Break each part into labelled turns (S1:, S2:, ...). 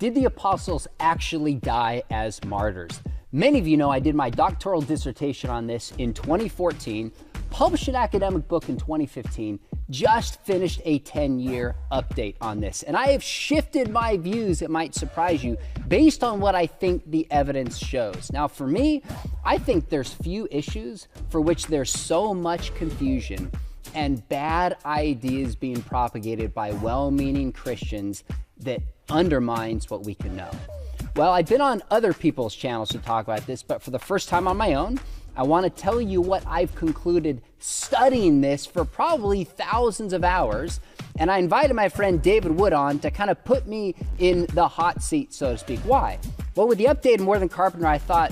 S1: Did the apostles actually die as martyrs? Many of you know I did my doctoral dissertation on this in 2014, published an academic book in 2015, just finished a 10-year update on this. And I have shifted my views, it might surprise you, based on what I think the evidence shows. Now for me, I think there's few issues for which there's so much confusion and bad ideas being propagated by well-meaning Christians that undermines what we can know. Well, I've been on other people's channels to talk about this, but for the first time on my own, I want to tell you what I've concluded studying this for probably thousands of hours. And I invited my friend David Wood on to kind of put me in the hot seat, so to speak. Why? Well, with the updated More Than Carpenter, I thought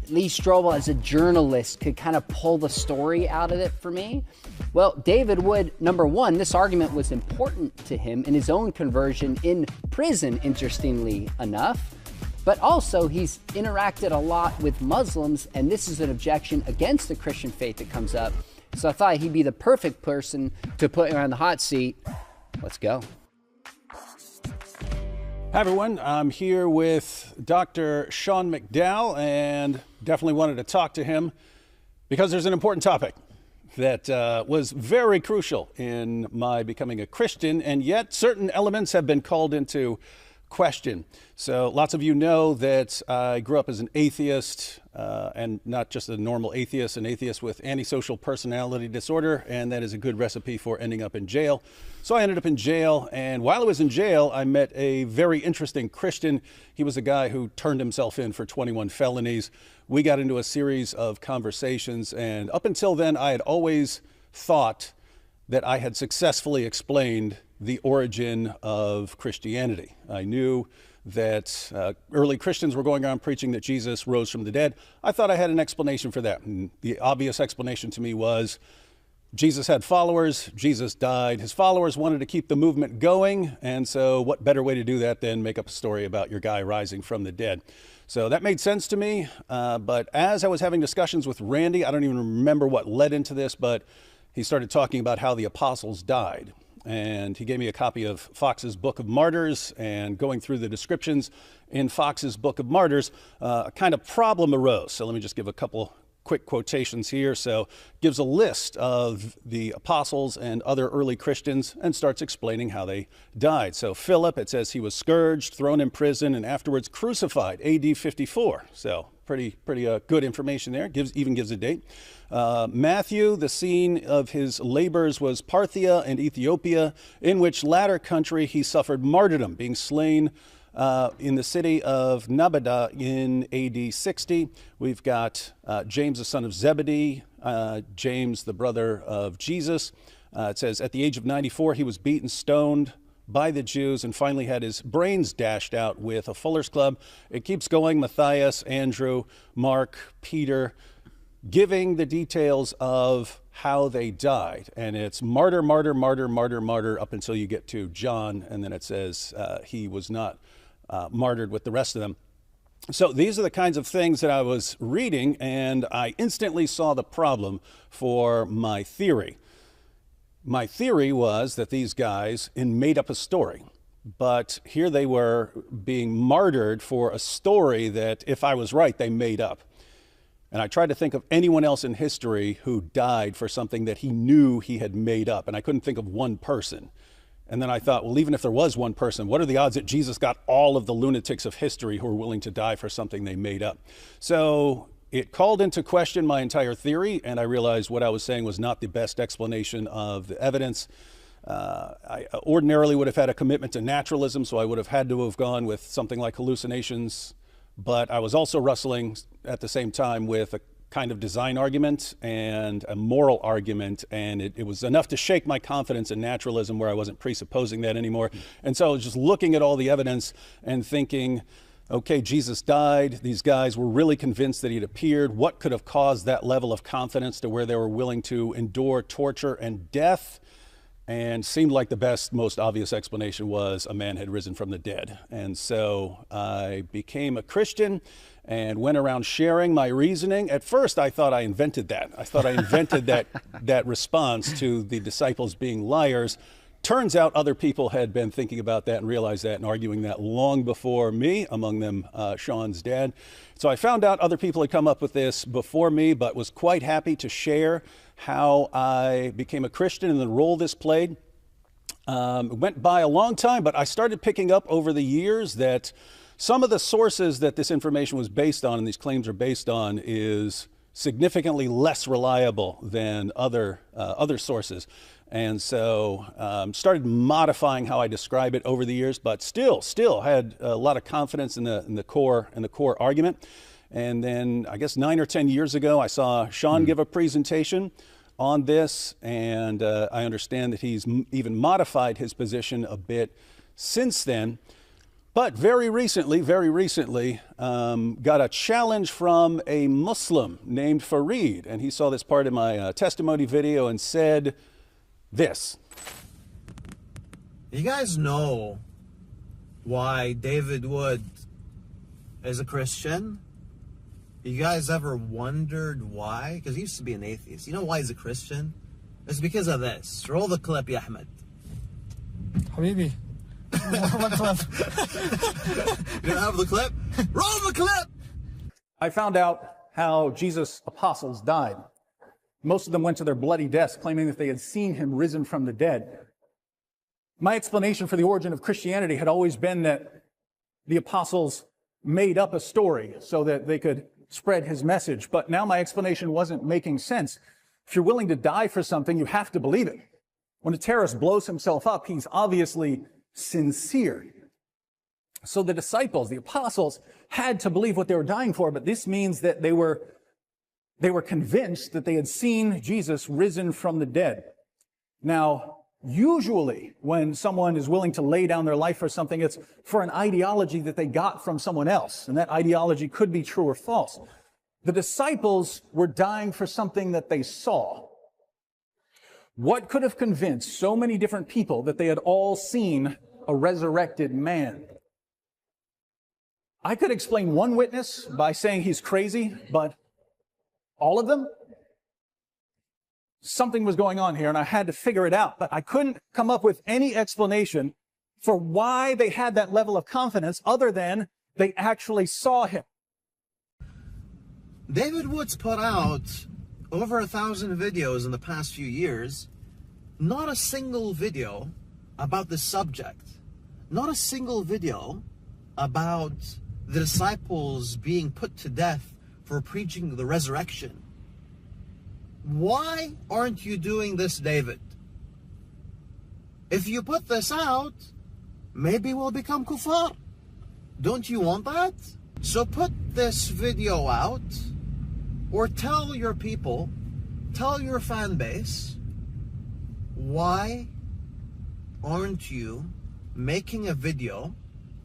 S1: Lee Strobel as a journalist could kind of pull the story out of it for me. Well, David Wood, number one, this argument was important to him in his own conversion in prison, interestingly enough. But also, he's interacted a lot with Muslims, and this is an objection against the Christian faith that comes up. So I thought he'd be the perfect person to put him on the hot seat. Let's go.
S2: Hi everyone, I'm here with Dr. Sean McDowell and definitely wanted to talk to him because there's an important topic that was very crucial in my becoming a Christian, and yet certain elements have been called into question. So lots of you know that I grew up as an atheist, and not just a normal atheist, an atheist with antisocial personality disorder, and that is a good recipe for ending up in jail. So I ended up in jail, and while I was in jail, I met a very interesting Christian. He was a guy who turned himself in for 21 felonies. We got into a series of conversations, and up until then, I had always thought that I had successfully explained the origin of Christianity. I knew that early Christians were going around preaching that Jesus rose from the dead. I thought I had an explanation for that. And the obvious explanation to me was Jesus had followers, Jesus died, his followers wanted to keep the movement going, and so what better way to do that than make up a story about your guy rising from the dead? So that made sense to me, but as I was having discussions with Randy, I don't even remember what led into this, but he started talking about how the apostles died. And he gave me a copy of Foxes Book of Martyrs, and going through the descriptions in Foxes Book of Martyrs, a kind of problem arose. So let me just give a couple quick quotations here. So gives a list of the apostles and other early Christians and starts explaining how they died. So Philip, it says he was scourged, thrown in prison, and afterwards crucified, AD 54. So pretty good information there. Even gives a date. Matthew, the scene of his labors was Parthia and Ethiopia, in which latter country he suffered martyrdom, being slain in the city of Nabada in AD 60. We've got James, the son of Zebedee, James, the brother of Jesus. It says at the age of 94, he was beaten, stoned by the Jews, and finally had his brains dashed out with a fuller's club. It keeps going. Matthias, Andrew, Mark, Peter, giving the details of how they died. And it's martyr, martyr, martyr, martyr, martyr, up until you get to John, and then it says he was not martyred with the rest of them. So these are the kinds of things that I was reading, and I instantly saw the problem for my theory. My theory was that these guys made up a story, but here they were being martyred for a story that, if I was right, they made up. And I tried to think of anyone else in history who died for something that he knew he had made up, and I couldn't think of one person. And then I thought, well, even if there was one person, what are the odds that Jesus got all of the lunatics of history who are willing to die for something they made up? So it called into question my entire theory, and I realized what I was saying was not the best explanation of the evidence. I ordinarily would have had a commitment to naturalism, so I would have had to have gone with something like hallucinations, but I was also wrestling at the same time with a kind of design argument and a moral argument, and it was enough to shake my confidence in naturalism where I wasn't presupposing that anymore. And so I was just looking at all the evidence and thinking, okay, Jesus died. These guys were really convinced that he'd appeared. What could have caused that level of confidence to where they were willing to endure torture and death? And seemed like the best, most obvious explanation was a man had risen from the dead. And so I became a Christian and went around sharing my reasoning. At first, I thought I invented that. I thought I invented that response to the disciples being liars. turns out other people had been thinking about that and realized that and arguing that long before me, among them Sean's dad. So I found out other people had come up with this before me, but was quite happy to share how I became a Christian and the role this played. It went by a long time, but I started picking up over the years that some of the sources that this information was based on and these claims are based on is significantly less reliable than other sources. And so started modifying how I describe it over the years, but still had a lot of confidence in the core argument. And then I guess 9 or 10 years ago, I saw Sean give a presentation on this, and I understand that he's even modified his position a bit since then. But very recently, got a challenge from a Muslim named Fareed, and he saw this part of my testimony video and said this.
S3: You guys know why David Wood is a Christian? You guys ever wondered why? Because he used to be an atheist. You know why he's a Christian? It's because of this. Roll the clip, ya Ahmed.
S4: Habibi. What clip?
S3: You don't have the clip? Roll the clip!
S5: I found out how Jesus' apostles died. Most of them went to their bloody deaths, claiming that they had seen him risen from the dead. My explanation for the origin of Christianity had always been that the apostles made up a story so that they could spread his message. But now my explanation wasn't making sense. If you're willing to die for something, you have to believe it. When a terrorist blows himself up, he's obviously sincere. So the disciples, the apostles, had to believe what they were dying for, but this means that they were convinced that they had seen Jesus risen from the dead. Now, usually when someone is willing to lay down their life for something, it's for an ideology that they got from someone else, and that ideology could be true or false. The disciples were dying for something that they saw. What could have convinced so many different people that they had all seen a resurrected man? I could explain one witness by saying he's crazy, but all of them? Something was going on here, and I had to figure it out, but I couldn't come up with any explanation for why they had that level of confidence other than they actually saw him.
S3: David Wood's put out over 1,000 videos in the past few years. Not a single video about the subject. Not a single video about the disciples being put to death for preaching the resurrection. Why aren't you doing this, David? If you put this out, maybe we'll become kuffar. Don't you want that? So put this video out, or tell your people, tell your fan base, why aren't you making a video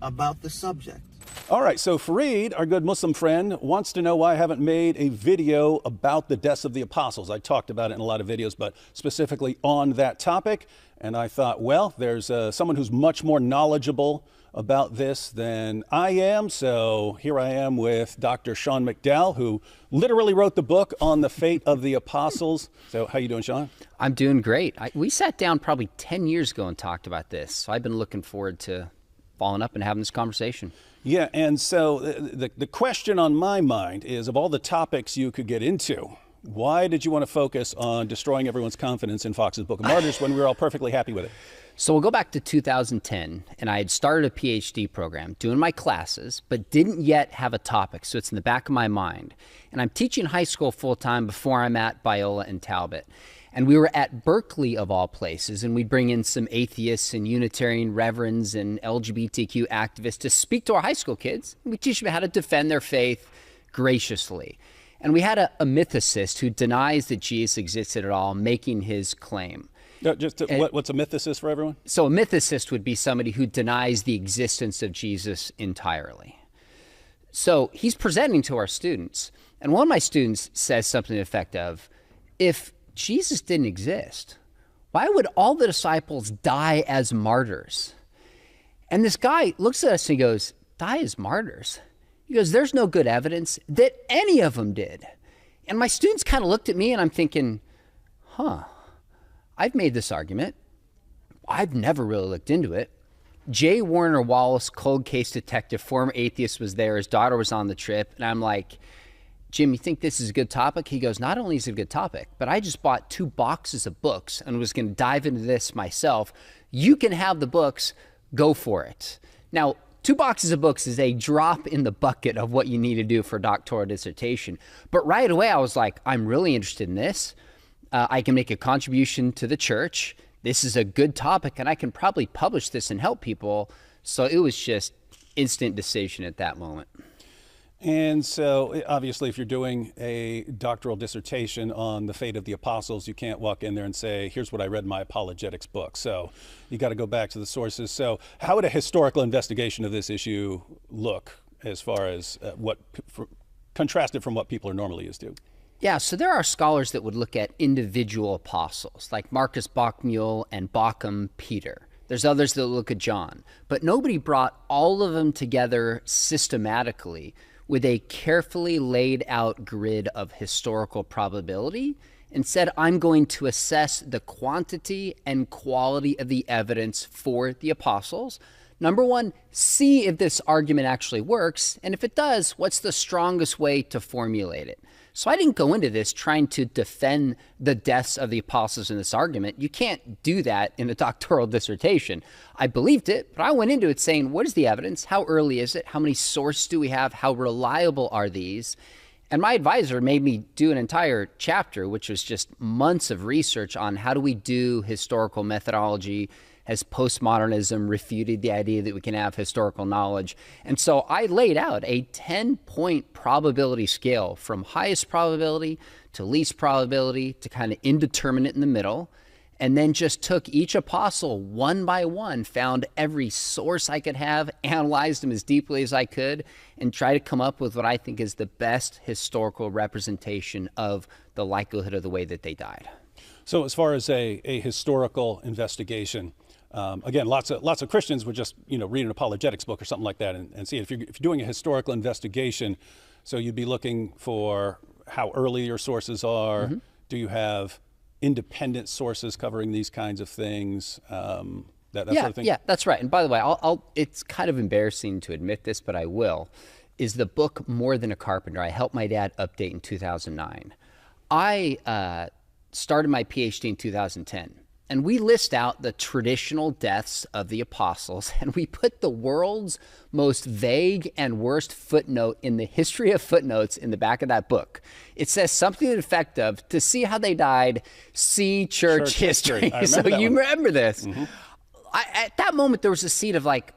S3: about the subject?
S2: All right, so Fareed, our good Muslim friend, wants to know why I haven't made a video about the deaths of the apostles. I talked about it in a lot of videos, but specifically on that topic. And I thought, well, there's someone who's much more knowledgeable about this than I am. So here I am with Dr. Sean McDowell, who literally wrote the book on the fate of the apostles. So how you doing, Sean?
S1: I'm doing great. We sat down probably 10 years ago and talked about this. So I've been looking forward to following up and having this conversation.
S2: Yeah, and so the question on my mind is, of all the topics you could get into, why did you want to focus on destroying everyone's confidence in Foxes Book of Martyrs when we were all perfectly happy with it?
S1: So we'll go back to 2010, and I had started a Ph.D. program, doing my classes, but didn't yet have a topic, so it's in the back of my mind. And I'm teaching high school full-time before I'm at Biola and Talbot. And we were at Berkeley, of all places, and we'd bring in some atheists and Unitarian reverends and LGBTQ activists to speak to our high school kids. We teach them how to defend their faith graciously. And we had a mythicist who denies that Jesus existed at all, making his claim.
S2: What's a mythicist for everyone?
S1: So a mythicist would be somebody who denies the existence of Jesus entirely. So he's presenting to our students, and one of my students says something to the effect of, if Jesus didn't exist, why would all the disciples die as martyrs? And this guy looks at us and he goes, die as martyrs? He goes, there's no good evidence that any of them did. And my students kind of looked at me and I'm thinking, I've made this argument. I've never really looked into it. J. Warner Wallace, cold case detective, former atheist, was there. His daughter was on the trip. And I'm like, Jim, you think this is a good topic? He goes, not only is it a good topic, but I just bought 2 boxes of books and was going to dive into this myself. You can have the books. Go for it. Now, 2 boxes of books is a drop in the bucket of what you need to do for a doctoral dissertation. But right away, I was like, I'm really interested in this. I can make a contribution to the church. This is a good topic, and I can probably publish this and help people. So it was just instant decision at that moment.
S2: And so obviously if you're doing a doctoral dissertation on the fate of the apostles, you can't walk in there and say, here's what I read in my apologetics book. So you got to go back to the sources. So how would a historical investigation of this issue look as far as contrasted from what people are normally used to?
S1: Yeah, so there are scholars that would look at individual apostles, like Marcus Bockmuehl and Bochum Peter. There's others that look at John. But nobody brought all of them together systematically with a carefully laid out grid of historical probability and said, I'm going to assess the quantity and quality of the evidence for the apostles. Number one, see if this argument actually works. And if it does, what's the strongest way to formulate it? So I didn't go into this trying to defend the deaths of the apostles in this argument. You can't do that in a doctoral dissertation. I believed it, but I went into it saying, what is the evidence? How early is it? How many sources do we have? How reliable are these? And my advisor made me do an entire chapter, which was just months of research on how do we do historical methodology. Has postmodernism refuted the idea that we can have historical knowledge? And so I laid out a 10-point probability scale from highest probability to least probability to kind of indeterminate in the middle, and then just took each apostle one by one, found every source I could have, analyzed them as deeply as I could, and try to come up with what I think is the best historical representation of the likelihood of the way that they died.
S2: So as far as a historical investigation, again, lots of Christians would just read an apologetics book or something like that and see it. If you're doing a historical investigation, so you'd be looking for how early your sources are. Mm-hmm. Do you have independent sources covering these kinds of things? That sort of thing. Yeah,
S1: that's right. And by the way, it's kind of embarrassing to admit this, but I will. Is the book More Than a Carpenter? I helped my dad update in 2009. I started my Ph.D. in 2010. And we list out the traditional deaths of the apostles, and we put the world's most vague and worst footnote in the history of footnotes in the back of that book. It says something to the effect of, to see how they died, see church history. So you remember this. Mm-hmm. At that moment, there was a seed of like,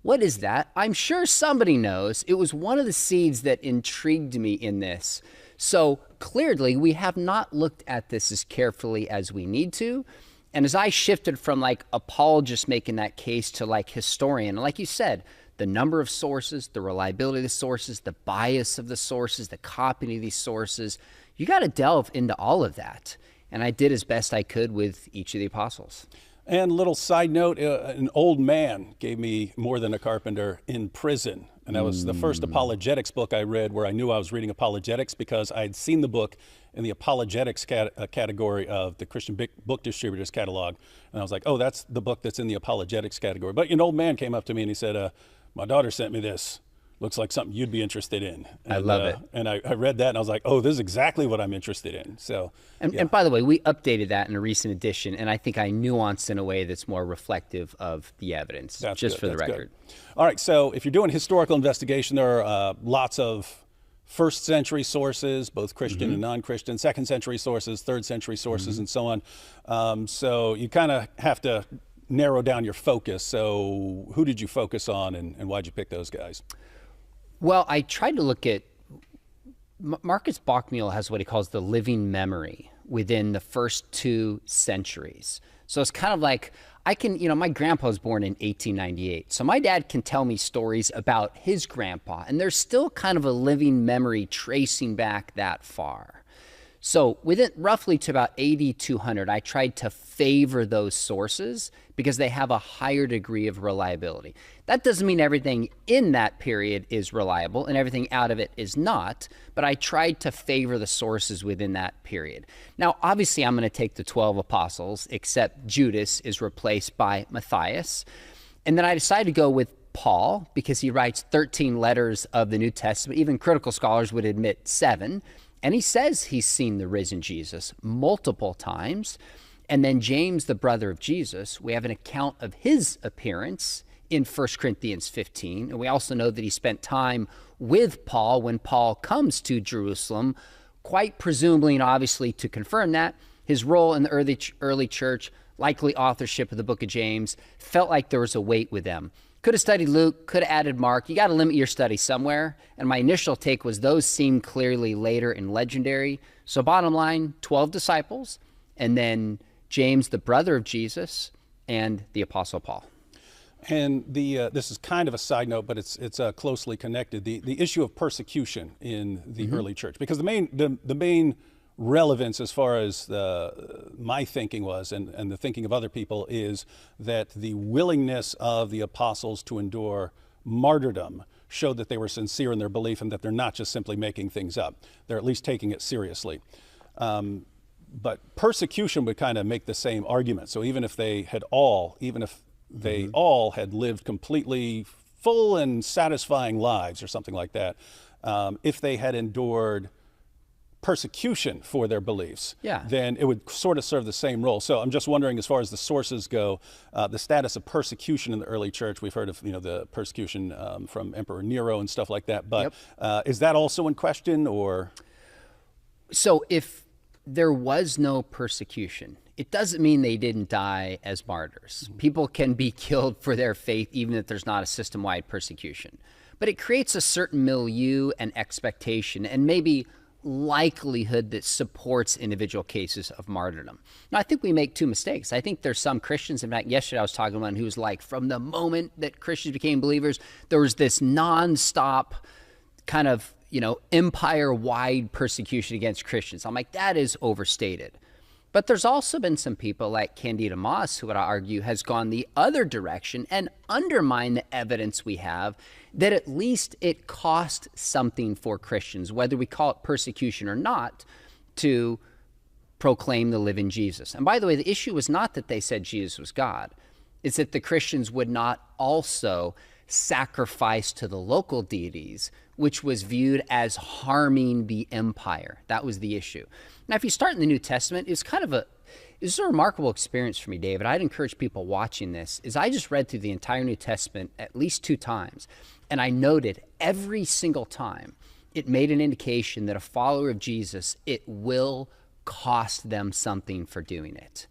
S1: what is that? I'm sure somebody knows. It was one of the seeds that intrigued me in this. So clearly, we have not looked at this as carefully as we need to. And as I shifted from like apologist making that case to like historian, like you said, the number of sources, the reliability of the sources, the bias of the sources, the copying of these sources, you got to delve into all of that. And I did as best I could with each of the apostles.
S2: And a little side note, an old man gave me More Than a Carpenter in prison. And that was the first apologetics book I read where I knew I was reading apologetics because I had seen the book in the apologetics category of the Christian Book Distributors catalog. And I was like, oh, that's the book that's in the apologetics category. But an old man came up to me and he said, my daughter sent me this. Looks like something you'd be interested in. And,
S1: I love it.
S2: And I read that and I was like, oh, this is exactly what I'm interested in. So,
S1: and by the way, we updated that in a recent edition, and I think I nuanced in a way that's more reflective of the evidence, that's just good. For the record.
S2: Good. All right, so if you're doing historical investigation, there are lots of first century sources, both Christian and non-Christian, second century sources, third century sources, and so on. So you kind of have to narrow down your focus. So who did you focus on and why'd you pick those guys?
S1: Well, I tried to look at, Marcus Bockmuehl has what he calls the living memory within the first 2 centuries. So it's kind of like, my grandpa was born in 1898. So my dad can tell me stories about his grandpa, and there's still kind of a living memory tracing back that far. So within roughly to about 80 to 100, I tried to favor those sources because they have a higher degree of reliability. That doesn't mean everything in that period is reliable and everything out of it is not, but I tried to favor the sources within that period. Now, obviously, I'm going to take the 12 apostles, except Judas is replaced by Matthias. And then I decided to go with Paul because he writes 13 letters of the New Testament. Even critical scholars would admit 7. And he says he's seen the risen Jesus multiple times. And then James, the brother of Jesus, we have an account of his appearance in 1 Corinthians 15. And we also know that he spent time with Paul when Paul comes to Jerusalem, quite presumably and obviously to confirm that. His role in the early church, likely authorship of the book of James, felt like there was a weight with them. Could have studied Luke, could have added Mark. You got to limit your study somewhere. And my initial take was those seem clearly later and legendary. So bottom line, 12 disciples, and then James, the brother of Jesus, and the Apostle Paul.
S2: And this is kind of a side note, but it's closely connected. The issue of persecution in the early church, because the main relevance as far as my thinking was, and the thinking of other people, is that the willingness of the apostles to endure martyrdom showed that they were sincere in their belief and that they're not just simply making things up. They're at least taking it seriously. But persecution would kind of make the same argument. So even if they all had lived completely full and satisfying lives or something like that, if they had endured persecution for their beliefs, then it would sort of serve the same role. So I'm just wondering, as far as the sources go, the status of persecution in the early church. We've heard of the persecution from Emperor Nero and stuff like that. But is that also in question, or?
S1: So if there was no persecution, it doesn't mean they didn't die as martyrs. People can be killed for their faith even if there's not a system-wide persecution. But it creates a certain milieu and expectation and maybe likelihood that supports individual cases of martyrdom. Now, I think we make two mistakes. I think there's some Christians, in fact, yesterday I was talking to one who was like, from the moment that Christians became believers, there was this nonstop kind of, empire-wide persecution against Christians. I'm like, that is overstated. But there's also been some people like Candida Moss, who would argue has gone the other direction and undermined the evidence we have that at least it cost something for Christians, whether we call it persecution or not, to proclaim the living Jesus. And by the way, the issue was not that they said Jesus was God. It's that the Christians would not also sacrifice to the local deities, which was viewed as harming the empire. That was the issue. Now, if you start in the New Testament, it's a remarkable experience for me, David. I'd encourage people watching this, is I just read through the entire New Testament at least 2 times, and I noted every single time it made an indication that a follower of Jesus, it will cost them something for doing it.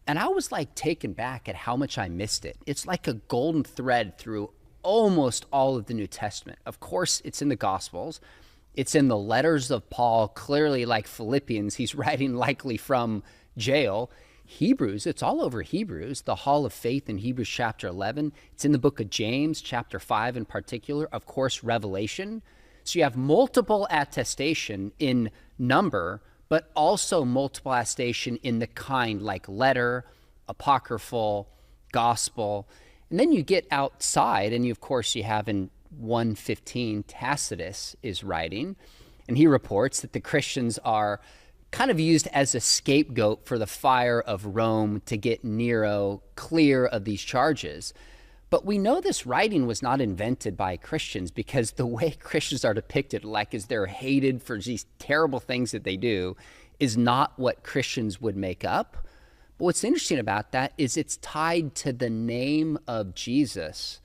S1: And I was like taken back at how much I missed it. It's like a golden thread through almost all of the New Testament. Of course, it's in the Gospels. It's in the letters of Paul, clearly like Philippians. He's writing likely from jail. Hebrews, it's all over Hebrews, the hall of faith in Hebrews chapter 11. It's in the book of James, chapter 5 in particular. Of course, Revelation. So you have multiple attestation in number, but also multiple attestation in the kind like letter, apocryphal, gospel. And then you get outside, and of course you have in 1:15, Tacitus is writing, and he reports that the Christians are kind of used as a scapegoat for the fire of Rome to get Nero clear of these charges. But we know this writing was not invented by Christians, because the way Christians are depicted, like as they're hated for these terrible things that they do, is not what Christians would make up. But what's interesting about that is it's tied to the name of Jesus,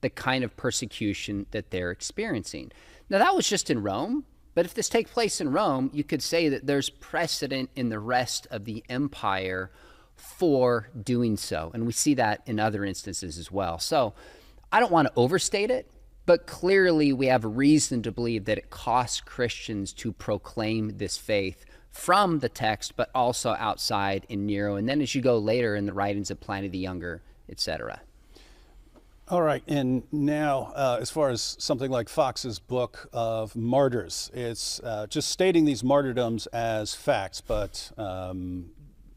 S1: the kind of persecution that they're experiencing. Now, that was just in Rome, but if this takes place in Rome, you could say that there's precedent in the rest of the empire for doing so. And we see that in other instances as well. So I don't want to overstate it, but clearly we have reason to believe that it costs Christians to proclaim this faith from the text, but also outside in Nero. And then as you go later in the writings of Pliny the Younger, etc.
S2: All right, and now as far as something like Fox's Book of Martyrs, it's just stating these martyrdoms as facts, but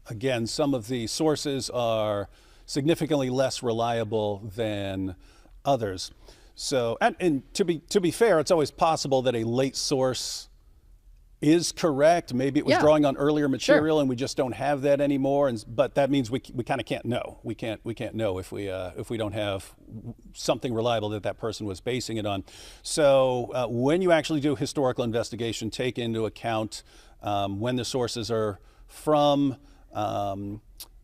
S2: again, some of the sources are significantly less reliable than others. So, and to be fair, it's always possible that a late source is correct. Maybe it was drawing on earlier material, and we just don't have that anymore. But that means we kind of can't know. We can't know if we don't have something reliable that person was basing it on. So when you actually do historical investigation, take into account when the sources are from,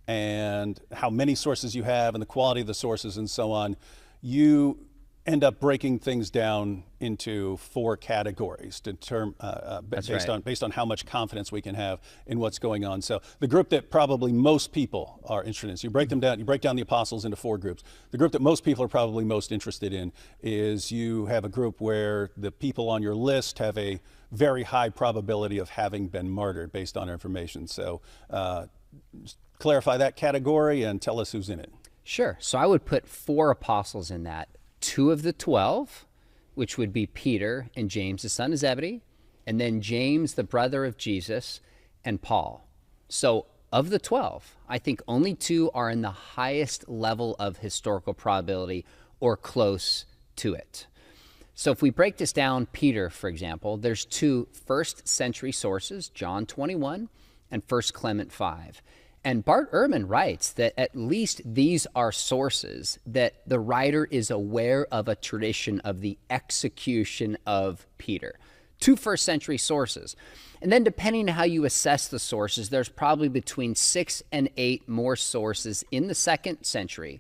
S2: and how many sources you have, and the quality of the sources, and so on. You end up breaking things down into 4 categories based on how much confidence we can have in what's going on. So the group that probably most people are interested in, so you break them down, you break down the apostles into 4 groups. The group that most people are probably most interested in is you have a group where the people on your list have a very high probability of having been martyred based on our information. So just clarify that category and tell us who's in it.
S1: Sure. So I would put 4 apostles in that. 2 of the 12, which would be Peter and James, the son of Zebedee, and then James, the brother of Jesus, and Paul. So of the 12, I think only 2 are in the highest level of historical probability or close to it. So if we break this down, Peter, for example, there's 2 first-century sources, John 21 and 1 Clement 5. And Bart Ehrman writes that at least these are sources that the writer is aware of a tradition of the execution of Peter. 2 first-century sources. And then depending on how you assess the sources, there's probably between 6 and 8 more sources in the 2nd century,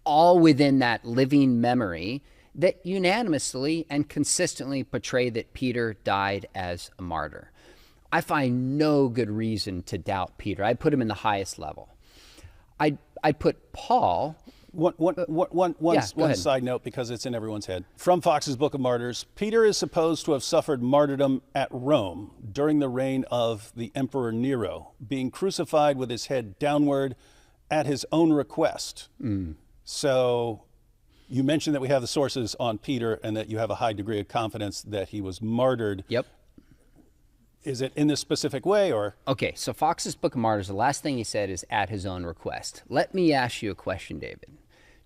S1: all within that living memory that unanimously and consistently portray that Peter died as a martyr. I find no good reason to doubt Peter. I'd put him in the highest level. I'd put Paul. One
S2: side note, because it's in everyone's head. From Fox's Book of Martyrs, Peter is supposed to have suffered martyrdom at Rome during the reign of the Emperor Nero, being crucified with his head downward at his own request. So you mentioned that we have the sources on Peter and that you have a high degree of confidence that he was martyred.
S1: Yep.
S2: Is it in this specific way, or?
S1: Okay, so Fox's Book of Martyrs, the last thing he said is at his own request. Let me ask you a question, David.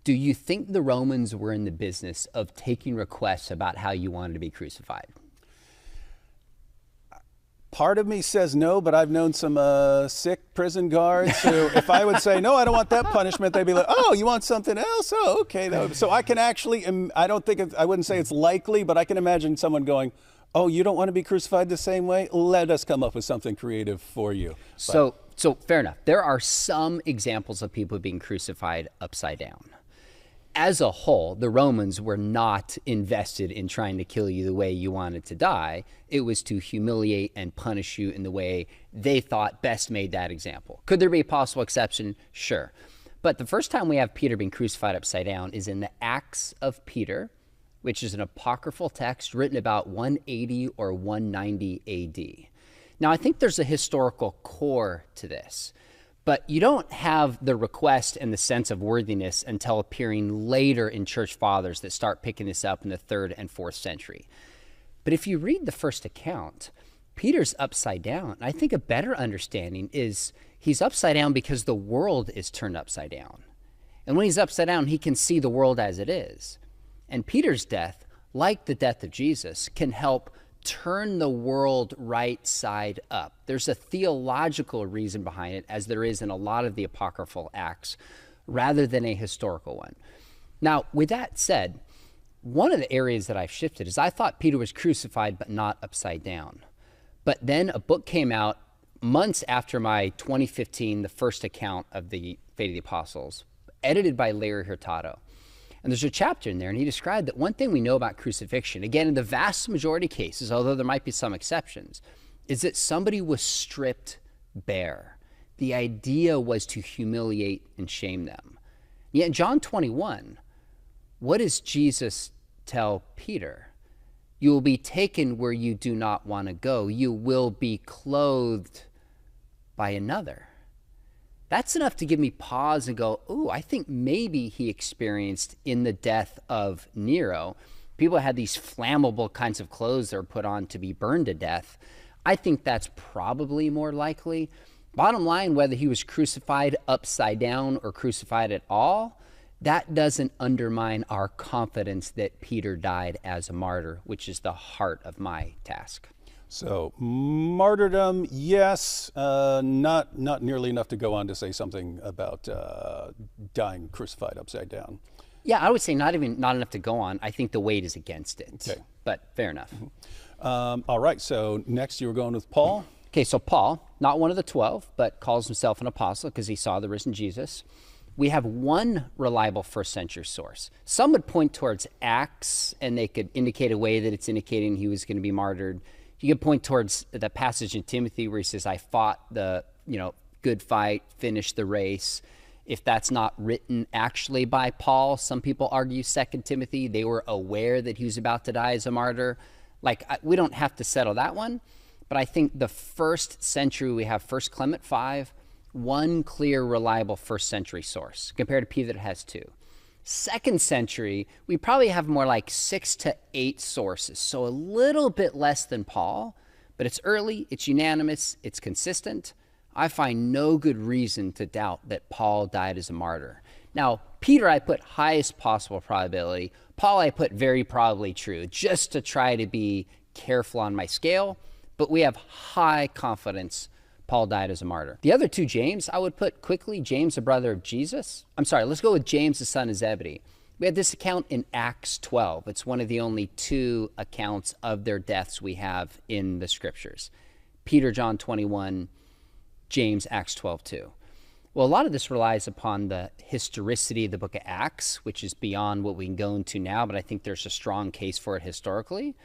S1: Do you think the Romans were in the business of taking requests about how you wanted to be crucified?
S2: Part of me says no, but I've known some sick prison guards who, if I would say, no, I don't want that punishment, they'd be like, oh, you want something else? Oh, okay. So I can actually, I wouldn't say it's likely, but I can imagine someone going, oh, you don't want to be crucified the same way? Let us come up with something creative for you.
S1: So fair enough. There are some examples of people being crucified upside down. As a whole, the Romans were not invested in trying to kill you the way you wanted to die. It was to humiliate and punish you in the way they thought best made that example. Could there be a possible exception? Sure. But the first time we have Peter being crucified upside down is in the Acts of Peter, which is an apocryphal text written about 180 or 190 AD. Now, I think there's a historical core to this, but you don't have the request and the sense of worthiness until appearing later in church fathers that start picking this up in the 3rd and 4th century. But if you read the first account, Peter's upside down. I think a better understanding is he's upside down because the world is turned upside down. And when he's upside down, he can see the world as it is. And Peter's death, like the death of Jesus, can help turn the world right side up. There's a theological reason behind it, as there is in a lot of the apocryphal Acts, rather than a historical one. Now, with that said, one of the areas that I've shifted is I thought Peter was crucified but not upside down. But then a book came out months after my 2015, the first account of the Fate of the Apostles, edited by Larry Hurtado. And there's a chapter in there, and he described that one thing we know about crucifixion, again, in the vast majority of cases, although there might be some exceptions, is that somebody was stripped bare. The idea was to humiliate and shame them. Yet in John 21, what does Jesus tell Peter? You will be taken where you do not want to go. You will be clothed by another. that's enough to give me pause and go, ooh, I think maybe he experienced in the death of Nero. People had these flammable kinds of clothes that were put on to be burned to death. I think that's probably more likely. Bottom line, whether he was crucified upside down or crucified at all, that doesn't undermine our confidence that Peter died as a martyr, which is the heart of my task.
S2: So martyrdom, yes, not nearly enough to go on to say something about dying crucified upside down.
S1: Yeah, I would say not enough to go on. I think the weight is against it.
S2: Okay.
S1: But fair enough.
S2: All right, so next you were going with Paul.
S1: Okay, so Paul, not one of the 12, but calls himself an apostle because he saw the risen Jesus. We have one reliable first century source. Some would point towards Acts, and they could indicate a way that it's indicating he was going to be martyred. You could point towards the passage in Timothy where he says, I fought the good fight, finished the race. If that's not written actually by Paul, some people argue 2 Timothy, they were aware that he was about to die as a martyr. We don't have to settle that one, but I think the first century, we have 1 Clement 5, one clear, reliable first century source, compared to Peter that has two. Second century, we probably have more like 6 to 8 sources, so a little bit less than Paul, but it's early, it's unanimous, it's consistent. I find no good reason to doubt that Paul died as a martyr. Now, Peter I put highest possible probability. Paul I put very probably true, just to try to be careful on my scale, but we have high confidence Paul died as a martyr. The other two, James, I would put quickly, James, the brother of Jesus. I'm sorry, let's go with James, the son of Zebedee. We had this account in Acts 12. It's one of the only 2 accounts of their deaths we have in the scriptures. Peter, John 21, James, Acts 12:2. Well, a lot of this relies upon the historicity of the book of Acts, which is beyond what we can go into now, but I think there's a strong case for it historically.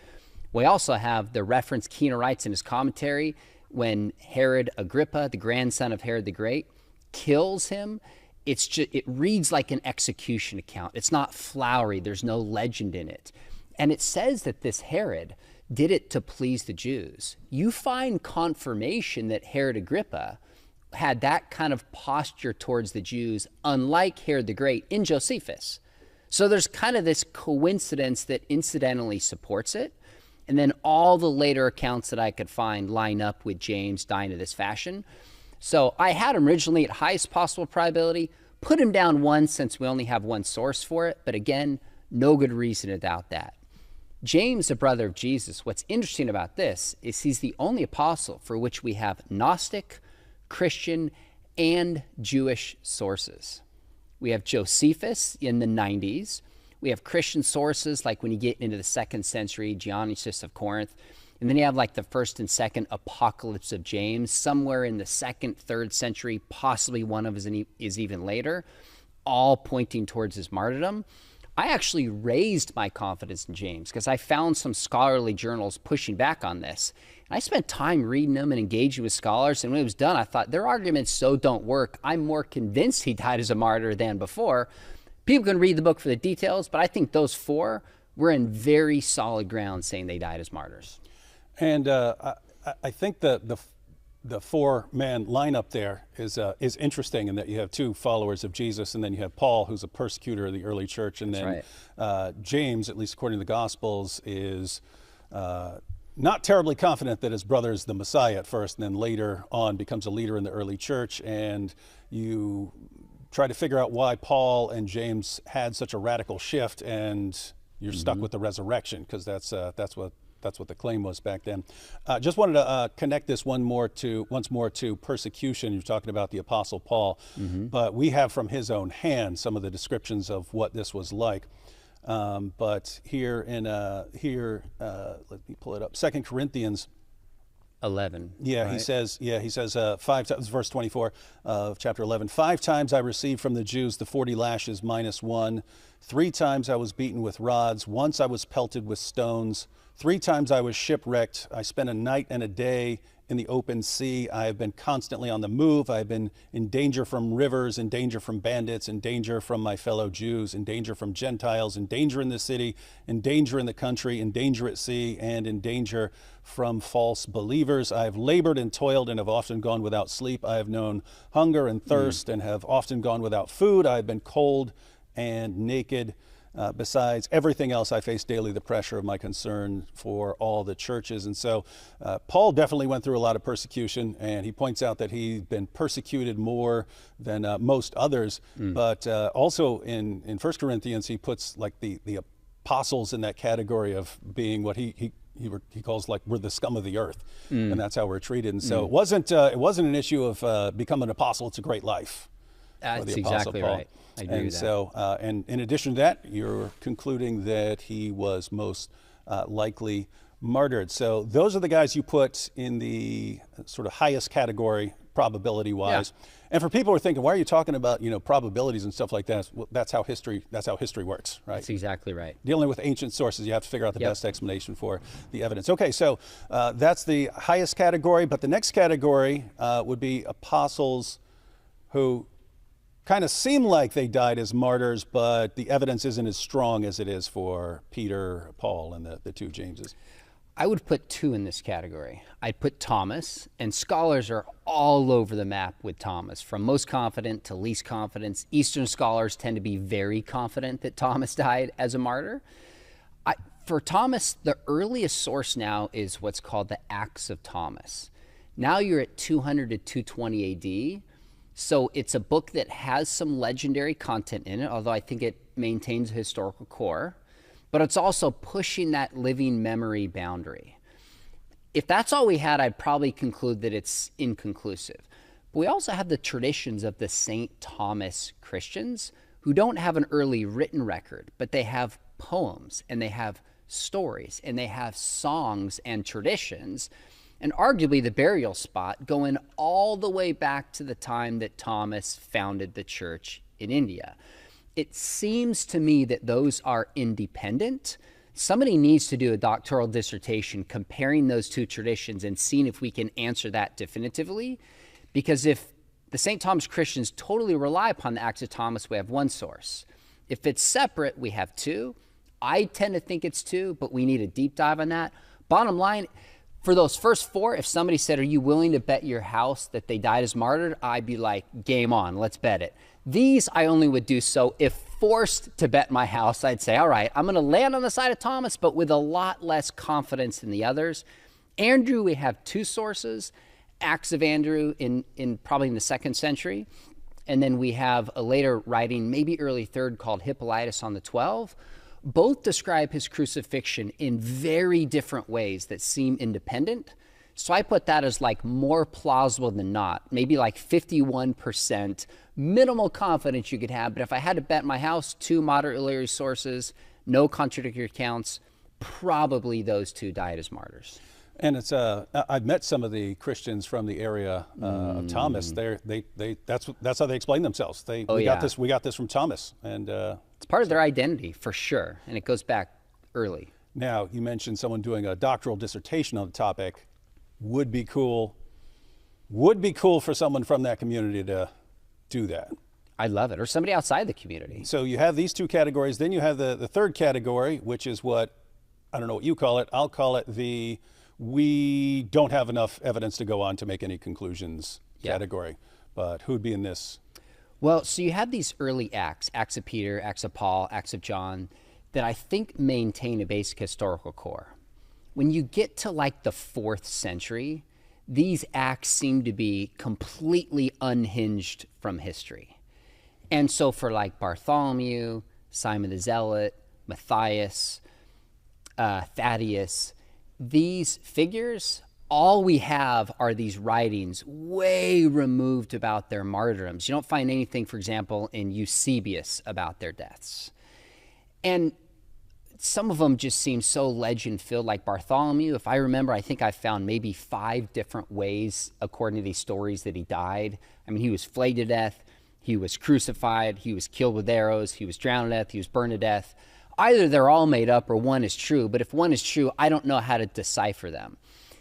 S1: We also have the reference Keener writes in his commentary when Herod Agrippa, the grandson of Herod the Great, kills him. It reads like an execution account. It's not flowery. There's no legend in it. And it says that this Herod did it to please the Jews. You find confirmation that Herod Agrippa had that kind of posture towards the Jews, unlike Herod the Great, in Josephus. So there's kind of this coincidence that incidentally supports it. And then all the later accounts that I could find line up with James dying in this fashion. So I had him originally at highest possible probability, put him down 1 since we only have one source for it. But again, no good reason to doubt that. James, the brother of Jesus, what's interesting about this is he's the only apostle for which we have Gnostic, Christian, and Jewish sources. We have Josephus in the 90s. We have Christian sources, like when you get into the 2nd century, Dionysius of Corinth. And then you have like the 1st and 2nd Apocalypse of James, somewhere in the 2nd, 3rd century, possibly one of us is even later, all pointing towards his martyrdom. I actually raised my confidence in James because I found some scholarly journals pushing back on this. And I spent time reading them and engaging with scholars, and when it was done, I thought their arguments so don't work. I'm more convinced he died as a martyr than before. People can read the book for the details, but I think those 4 were in very solid ground saying they died as martyrs.
S2: And I think the 4-man lineup there is interesting in that you have 2 followers of Jesus, and then you have Paul, who's a persecutor of the early church, and then James, at least according to the Gospels, is not terribly confident that his brother is the Messiah at first, and then later on becomes a leader in the early church. And you try to figure out why Paul and James had such a radical shift, and you're stuck with the resurrection, because that's what the claim was back then. Just wanted to connect this once more to persecution. You're talking about the Apostle Paul, but we have from his own hand some of the descriptions of what this was like. But here, let me pull it up. 2 Corinthians
S1: 11.
S2: Yeah, right? he says 5 times, verse 24 of chapter 11. 5 times I received from the Jews the 40 lashes minus 1. 3 times I was beaten with rods. Once I was pelted with stones. 3 times I was shipwrecked. I spent a night and a day in the open sea. I have been constantly on the move. I've been in danger from rivers, in danger from bandits, in danger from my fellow Jews, in danger from Gentiles, in danger in the city, in danger in the country, in danger at sea, and in danger from false believers. I have labored and toiled and have often gone without sleep. I have known hunger and thirst and have often gone without food. I have been cold and naked. Besides everything else, I face daily the pressure of my concern for all the churches. And so Paul definitely went through a lot of persecution, and he points out that he'd been persecuted more than most others. But also in 1 Corinthians, he puts like the apostles in that category of being what he calls like we're the scum of the earth, and that's how we're treated. And so it wasn't an issue of becoming an apostle. It's a great life.
S1: That's exactly right. I agree with that.
S2: So, and in addition to that, you're concluding that he was most likely martyred. So those are the guys you put in the sort of highest category probability-wise. Yeah. And for people who are thinking, why are you talking about probabilities and stuff like that? Well, that's how history works, right?
S1: That's exactly right.
S2: Dealing with ancient sources, you have to figure out the best explanation for the evidence. Okay, so that's the highest category, but the next category would be apostles who kind of seem like they died as martyrs, but the evidence isn't as strong as it is for Peter, Paul, and the two Jameses.
S1: I would put two in this category. I'd put Thomas, and scholars are all over the map with Thomas, from most confident to least confident. Eastern scholars tend to be very confident that Thomas died as a martyr. For Thomas, the earliest source now is what's called the Acts of Thomas. Now you're at 200 to 220 AD. So it's a book that has some legendary content in it, although I think it maintains a historical core, but it's also pushing that living memory boundary. If that's all we had, I'd probably conclude that it's inconclusive. But we also have the traditions of the St. Thomas Christians who don't have an early written record, but they have poems and they have stories and they have songs and traditions, and arguably the burial spot going all the way back to the time that Thomas founded the church in India. It seems to me that those are independent. Somebody needs to do a doctoral dissertation comparing those two traditions and seeing if we can answer that definitively. Because if the St. Thomas Christians totally rely upon the Acts of Thomas, we have one source. If it's separate, we have two. I tend to think it's two, but we need a deep dive on that. Bottom line, for those first four, if somebody said, are you willing to bet your house that they died as martyred? I'd be like, game on, let's bet it. These, I only would do so if forced to bet my house. I'd say, all right, I'm going to land on the side of Thomas, but with a lot less confidence than the others. Andrew, we have two sources, Acts of Andrew in probably in the 2nd century. And then we have a later writing, maybe early 3rd, called Hippolytus on the 12. Both describe his crucifixion in very different ways that seem independent. So I put that as like more plausible than not, maybe like 51% minimal confidence you could have. But if I had to bet my house, two moderately sources, no contradictory accounts, probably those two died as martyrs.
S2: And it's I've met some of the Christians from the area of Thomas. That's how they explain themselves. We got this from Thomas, and
S1: it's part of their identity for sure, and it goes back early.
S2: Now, you mentioned someone doing a doctoral dissertation on the topic. Would be cool for someone from that community to do that.
S1: I love it, or somebody outside the community.
S2: So you have these two categories. Then you have the third category, which is what I don't know what you call it. I'll call it the we don't have enough evidence to go on to make any conclusions category. But who'd be in this?
S1: Well, so you have these early Acts, Acts of Peter, Acts of Paul, Acts of John, that I think maintain a basic historical core. When you get to like the 4th century, these Acts seem to be completely unhinged from history. And so for like Bartholomew, Simon the Zealot, Matthias, Thaddeus, these figures, all we have are these writings way removed about their martyrdoms. You don't find anything, for example, in Eusebius about their deaths. And some of them just seem so legend-filled, like Bartholomew. If I remember, I think I found maybe 5 different ways, according to these stories, that he died. I mean, he was flayed to death, he was crucified, he was killed with arrows, he was drowned to death, he was burned to death. Either they're all made up or one is true, but if one is true, I don't know how to decipher them.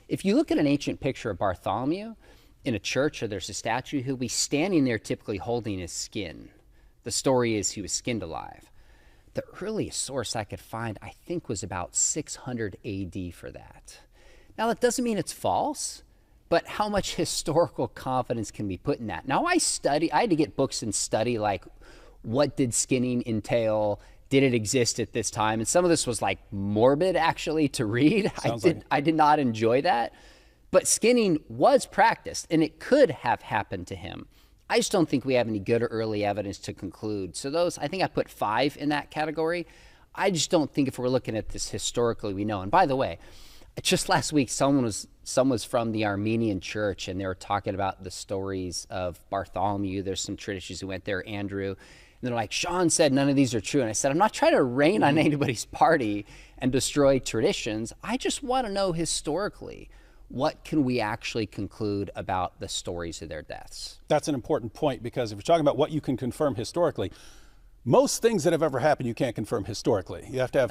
S1: If you look at an ancient picture of Bartholomew in a church or there's a statue, he'll be standing there typically holding his skin. The story is he was skinned alive. The earliest source I could find, I think, was about 600 AD for that. Now, that doesn't mean it's false, but how much historical confidence can be put in that? Now, I had to get books and study, like, what did skinning entail? Did it exist at this time? And some of this was, like, morbid, actually, to read. I did not enjoy that. But skinning was practiced, and it could have happened to him. I just don't think we have any good or early evidence to conclude. So those, I think I put 5 in that category. I just don't think if we're looking at this historically, we know. And by the way, just last week, someone was from the Armenian church, and they were talking about the stories of Bartholomew. There's some traditions who went there, Andrew. And they're like, Sean said none of these are true. And I said, I'm not trying to rain on anybody's party and destroy traditions. I just want to know historically, what can we actually conclude about the stories of their deaths?
S2: That's an important point, because if you're talking about what you can confirm historically, most things that have ever happened you can't confirm historically. You have to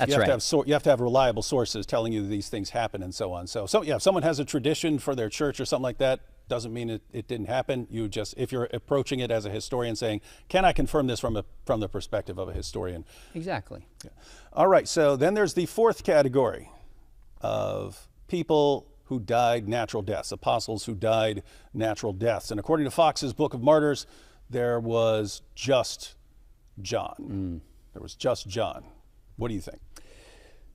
S2: have reliable sources telling you that these things happen and so on. So yeah, if someone has a tradition for their church or something like that, doesn't mean it didn't happen. You just, if you're approaching it as a historian, saying, can I confirm this from the perspective of a historian?
S1: Exactly.
S2: Yeah. All right, so then there's the 4th category of people who died natural deaths, apostles who died natural deaths. And according to Foxes Book of Martyrs, there was just John. There was just John. What do you think?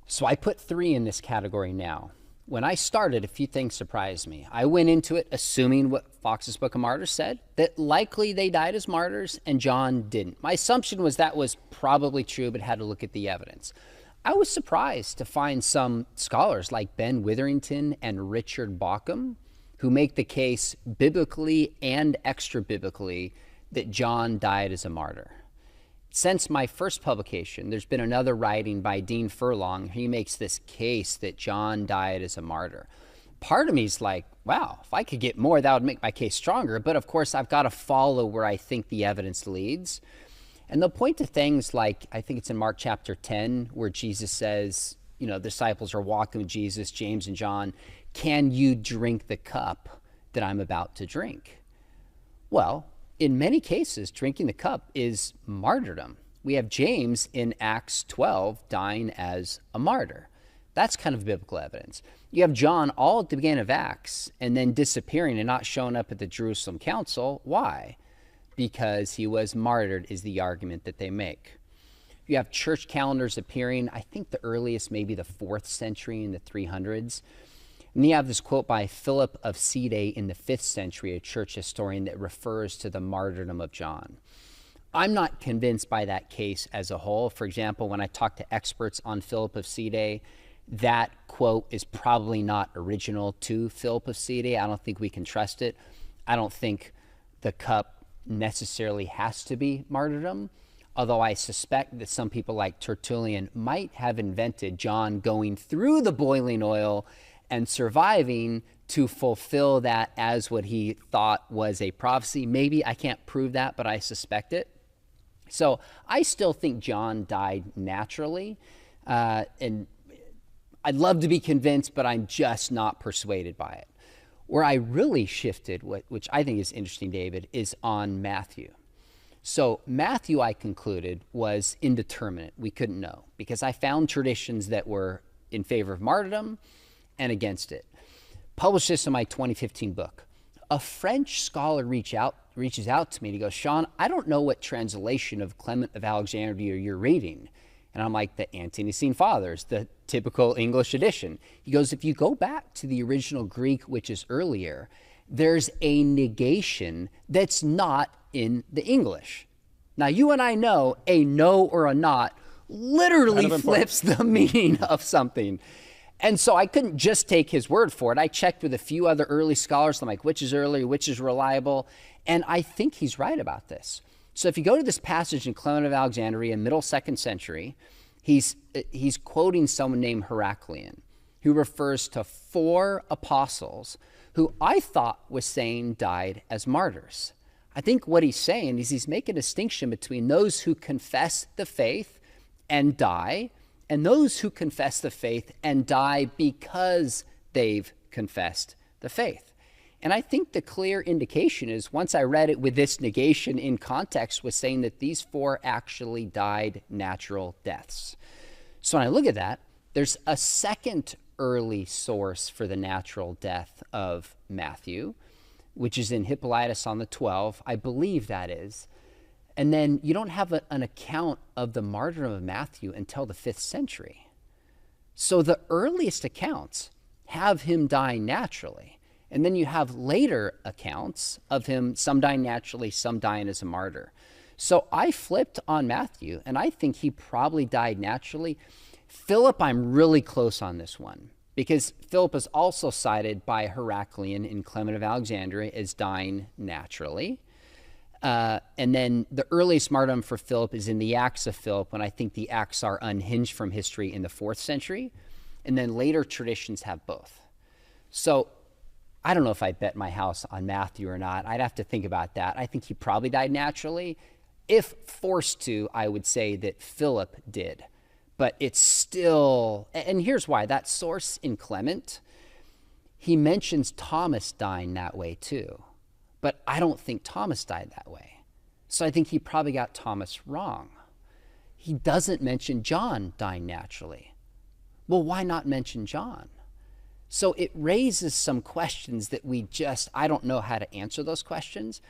S1: So I put 3 in this category now. When I started, a few things surprised me. I went into it assuming what Foxes Book of Martyrs said, that likely they died as martyrs and John didn't. My assumption was that was probably true, but had to look at the evidence. I was surprised to find some scholars like Ben Witherington and Richard Bauckham who make the case biblically and extra biblically that John died as a martyr. Since my first publication, there's been another writing by Dean Furlong. He makes this case that John died as a martyr. Part of me is like, wow, if I could get more, that would make my case stronger. But of course, I've got to follow where I think the evidence leads. And they'll point to things like, I think it's in Mark chapter 10, where Jesus says, the disciples are walking with Jesus, James and John, can you drink the cup that I'm about to drink? Well, in many cases, drinking the cup is martyrdom. We have James in Acts 12 dying as a martyr. That's kind of biblical evidence. You have John all at the beginning of Acts and then disappearing and not showing up at the Jerusalem council. Why? Because he was martyred is the argument that they make. You have church calendars appearing, I think the earliest maybe the 4th century in the 300s. And you have this quote by Philip of Cede in the 5th century, a church historian, that refers to the martyrdom of John. I'm not convinced by that case as a whole. For example, when I talk to experts on Philip of Cede, that quote is probably not original to Philip of Cede. I don't think we can trust it. I don't think the cup necessarily has to be martyrdom, although I suspect that some people like Tertullian might have invented John going through the boiling oil and surviving to fulfill that as what he thought was a prophecy. Maybe, I can't prove that, but I suspect it. So I still think John died naturally, and I'd love to be convinced, but I'm just not persuaded by it. Where I really shifted, which I think is interesting, David, is on Matthew. So Matthew, I concluded, was indeterminate. We couldn't know, because I found traditions that were in favor of martyrdom and against it. Published this in my 2015 book. A French scholar reaches out to me and he goes, Sean, I don't know what translation of Clement of Alexandria you're reading. And I'm like, the Ante-Nicene Fathers, the typical English edition. He goes, if you go back to the original Greek, which is earlier, there's a negation that's not in the English. Now, you and I know a no or a not literally flips the meaning of something. And so I couldn't just take his word for it. I checked with a few other early scholars. I'm like, which is early, which is reliable? And I think he's right about this. So if you go to this passage in Clement of Alexandria, middle 2nd century, he's quoting someone named Heraclian, who refers to 4 apostles who I thought was saying died as martyrs. I think what he's saying is he's making a distinction between those who confess the faith and die, and those who confess the faith and die because they've confessed the faith. And I think the clear indication is, once I read it with this negation in context, was saying that these 4 actually died natural deaths. So when I look at that, there's a second early source for the natural death of Matthew, which is in Hippolytus on the 12. I believe that is. And then you don't have an account of the martyrdom of Matthew until the 5th century. So the earliest accounts have him dying naturally. And then you have later accounts of him, some dying naturally, some dying as a martyr. So I flipped on Matthew, and I think he probably died naturally. Philip, I'm really close on this one, because Philip is also cited by Heraclian in Clement of Alexandria as dying naturally. And then the earliest martyrdom for Philip is in the Acts of Philip, when I think the Acts are unhinged from history in the 4th century. And then later traditions have both. So I don't know if I bet my house on Matthew or not. I'd have to think about that. I think he probably died naturally. If forced to, I would say that Philip did. But it's still, and here's why. That source in Clement, he mentions Thomas dying that way too. But I don't think Thomas died that way. So I think he probably got Thomas wrong. He doesn't mention John dying naturally. Well, why not mention John? So it raises some questions that I don't know how to answer those questions.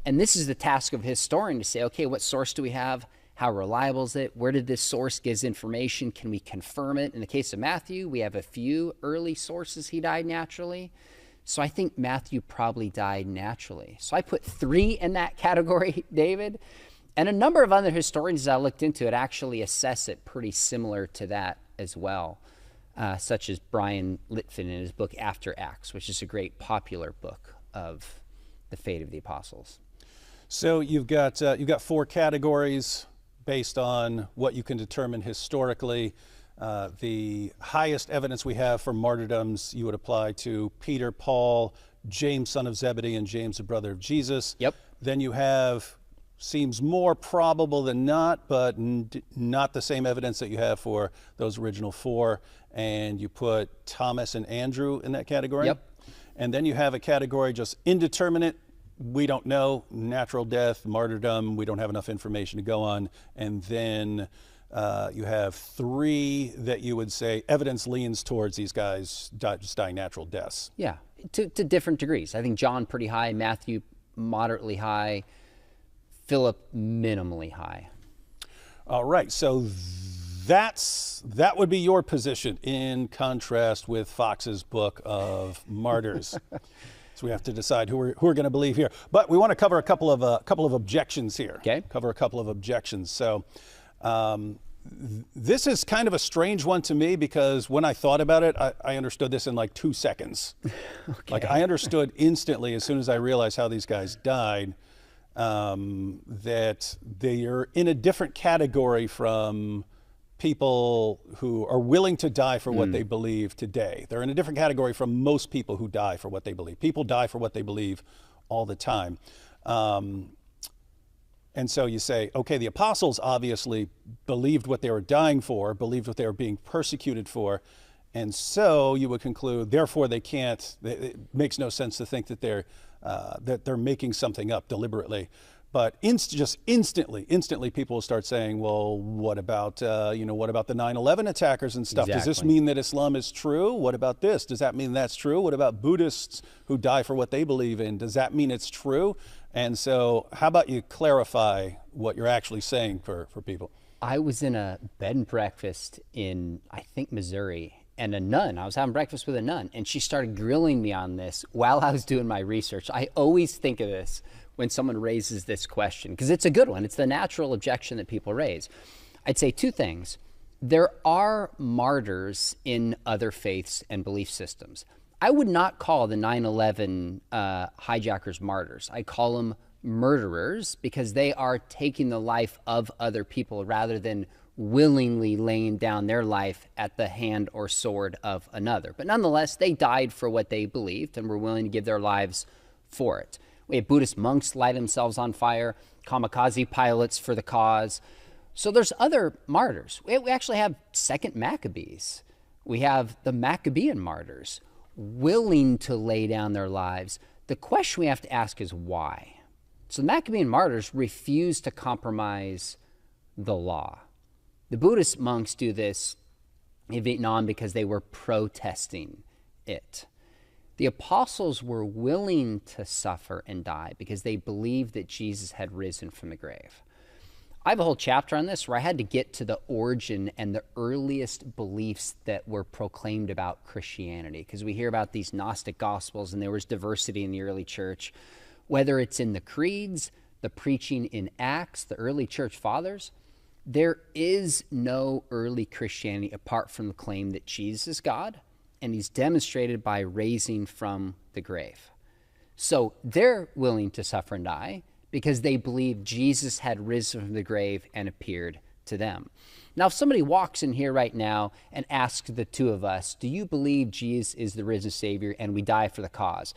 S1: And this is the task of a historian, to say, okay, what source do we have? How reliable is it? Where did this source give information? Can we confirm it? In the case of Matthew, we have a few early sources he died naturally. So I think Matthew probably died naturally. So I put 3 in that category, David. And a number of other historians, as I looked into it, actually assess it pretty similar to that as well, such as Brian Litfin in his book After Acts, which is a great popular book of the fate of the apostles.
S2: So you've got 4 categories based on what you can determine historically. The highest evidence we have for martyrdoms you would apply to Peter, Paul, James, son of Zebedee, and James, the brother of Jesus.
S1: Yep.
S2: Then you have, seems more probable than not, but not the same evidence that you have for those original 4. And you put Thomas and Andrew in that category.
S1: Yep.
S2: And then you have a category just indeterminate. We don't know, natural death, martyrdom, we don't have enough information to go on. And then you have 3 that you would say evidence leans towards these guys just dying natural deaths.
S1: Yeah, to different degrees. I think John pretty high, Matthew moderately high, Philip minimally high.
S2: All right, so that would be your position in contrast with Fox's Book of Martyrs. So we have to decide who we're going to believe here. But we want to cover a couple of objections here.
S1: Okay.
S2: Cover a couple of objections. So this is kind of a strange one to me, because when I thought about it, I understood this in like 2 seconds.
S1: Okay.
S2: Like I understood instantly as soon as I realized how these guys died, that they are in a different category from people who are willing to die for what they believe today. They're in a different category from most people who die for what they believe. People die for what they believe all the time. And so you say, okay, the apostles obviously believed what they were dying for, believed what they were being persecuted for. And so you would conclude, therefore they can't, it makes no sense to think that they're making something up deliberately. But just instantly people will start saying, well, what about the 9/11 attackers and stuff?
S1: Exactly.
S2: Does this mean that Islam is true? What about this? Does that mean that's true? What about Buddhists who die for what they believe in? Does that mean it's true? And so how about you clarify what you're actually saying for people?
S1: I was in a bed and breakfast in, I think, Missouri, and I was having breakfast with a nun, and she started grilling me on this while I was doing my research. I always think of this when someone raises this question, because it's a good one. It's the natural objection that people raise. I'd say 2 things. There are martyrs in other faiths and belief systems. I would not call the 9/11 hijackers martyrs. I call them murderers, because they are taking the life of other people rather than willingly laying down their life at the hand or sword of another. But nonetheless, they died for what they believed and were willing to give their lives for it. We have Buddhist monks light themselves on fire, kamikaze pilots for the cause. So there's other martyrs. We actually have second Maccabees. We have the Maccabean martyrs. willing to lay down their lives. The question we have to ask is why? So the Maccabean martyrs refused to compromise the law. The Buddhist monks do this in Vietnam because they were protesting it. The apostles were willing to suffer and die because they believed that Jesus had risen from the grave. I have a whole chapter on this where I had to get to the origin and the earliest beliefs that were proclaimed about Christianity, because we hear about these Gnostic Gospels and there was diversity in the early church, whether it's in the creeds, the preaching in Acts, the early church fathers. There is no early Christianity apart from the claim that Jesus is God, and he's demonstrated by raising from the grave. So they're willing to suffer and die because they believe Jesus had risen from the grave and appeared to them. Now, if somebody walks in here right now and asks the two of us, do you believe Jesus is the risen Savior and we die for the cause?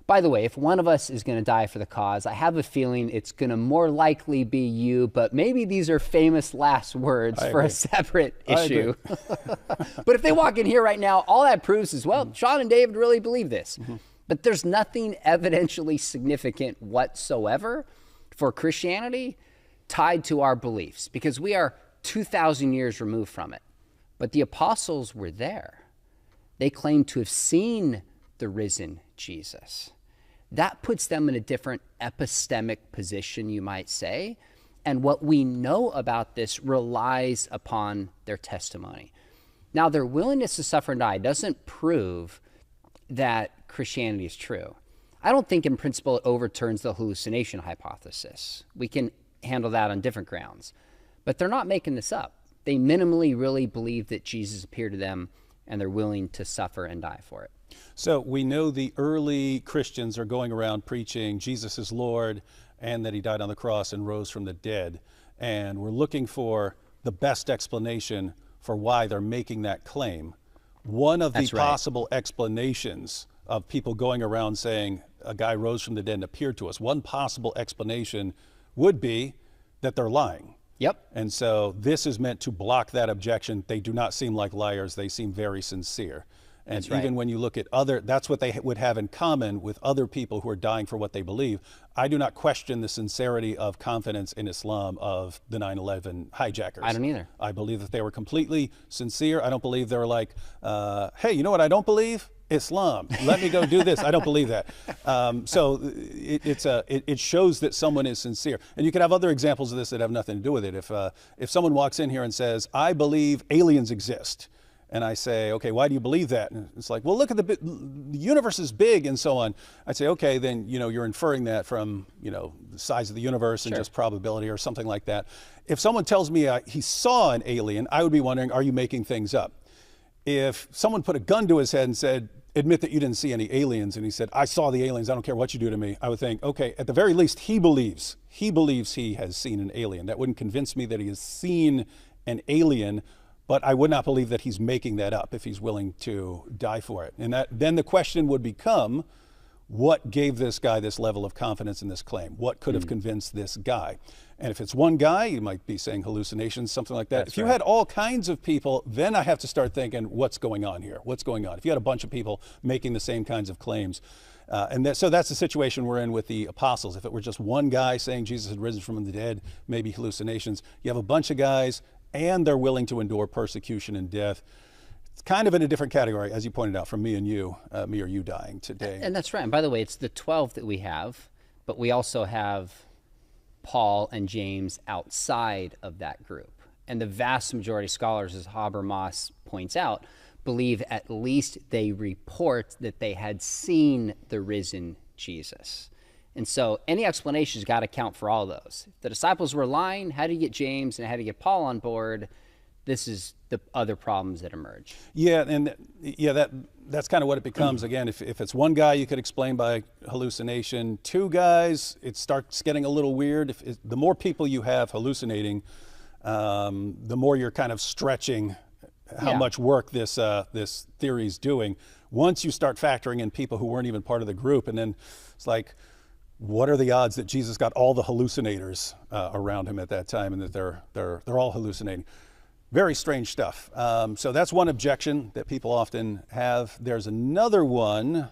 S1: By the way, if one of us is going to die for the cause, I have a feeling it's going to more likely be you, but maybe these are famous last words for a separate issue. But if they walk in here right now, all that proves is, well, Sean and David really believe this. But there's nothing evidentially significant whatsoever for Christianity tied to our beliefs, because we are 2,000 years removed from it. But the apostles were there. They claimed to have seen the risen Jesus. That puts them in a different epistemic position, you might say. And what we know about this relies upon their testimony. Now, their willingness to suffer and die doesn't prove that Christianity is true. I don't think in principle it overturns the hallucination hypothesis. We can handle that on different grounds. But they're not making this up. They minimally really believe that Jesus appeared to them, and they're willing to suffer and die for it.
S2: So we know the early Christians are going around preaching Jesus is Lord and that he died on the cross and rose from the dead. And we're looking for the best explanation for why they're making that claim. One of the possible explanations of people going around saying a guy rose from the dead and appeared to us, one possible explanation would be that they're lying.
S1: Yep.
S2: And so this is meant to block that objection. They do not seem like liars. They seem very sincere. And even when you look at other, that's what they would have in common with other people who are dying for what they believe. I do not question the sincerity of confidence in Islam of the 9/11 hijackers.
S1: I don't either.
S2: I believe that they were completely sincere. I don't believe they were like, hey, you know what I don't believe? Islam. Let me go do this. I don't believe that. So it shows that someone is sincere. And you could have other examples of this that have nothing to do with it. If someone walks in here and says, I believe aliens exist, and I say, okay, why do you believe that? And it's like, well, look at the universe is big and so on. I'd say, okay, then you're inferring that from the size of the universe and just probability or something like that. If someone tells me he saw an alien, I would be wondering, are you making things up? If someone put a gun to his head and said, admit that you didn't see any aliens, and he said, I saw the aliens, I don't care what you do to me, I would think, okay, at the very least, he believes he has seen an alien. That wouldn't convince me that he has seen an alien, but I would not believe that he's making that up if he's willing to die for it. And then the question would become, what gave this guy this level of confidence in this claim? What could have convinced this guy? And if it's one guy, you might be saying hallucinations, something like that. If you had all kinds of people, then I have to start thinking, what's going on here? What's going on? If you had a bunch of people making the same kinds of claims, so that's the situation we're in with the apostles. If it were just one guy saying Jesus had risen from the dead, maybe hallucinations. You have a bunch of guys, and they're willing to endure persecution and death. It's kind of in a different category, as you pointed out, from me and you, me or you dying today.
S1: And that's right. And by the way, it's the 12 that we have, but we also have Paul and James outside of that group. And the vast majority of scholars, as Habermas points out, believe at least they report that they had seen the risen Jesus. And so any explanation's got to account for all those. If the disciples were lying, how do you get James and how do you get Paul on board? This is the other problems that emerge.
S2: Yeah, and that's kind of what it becomes. Again, if it's one guy, you could explain by hallucination. Two guys, it starts getting a little weird. The more people you have hallucinating, the more you're kind of stretching how much work this theory's doing. Once you start factoring in people who weren't even part of the group, and then it's like, what are the odds that Jesus got all the hallucinators around him at that time, and that they're all hallucinating? Very strange stuff. So that's one objection that people often have. There's another one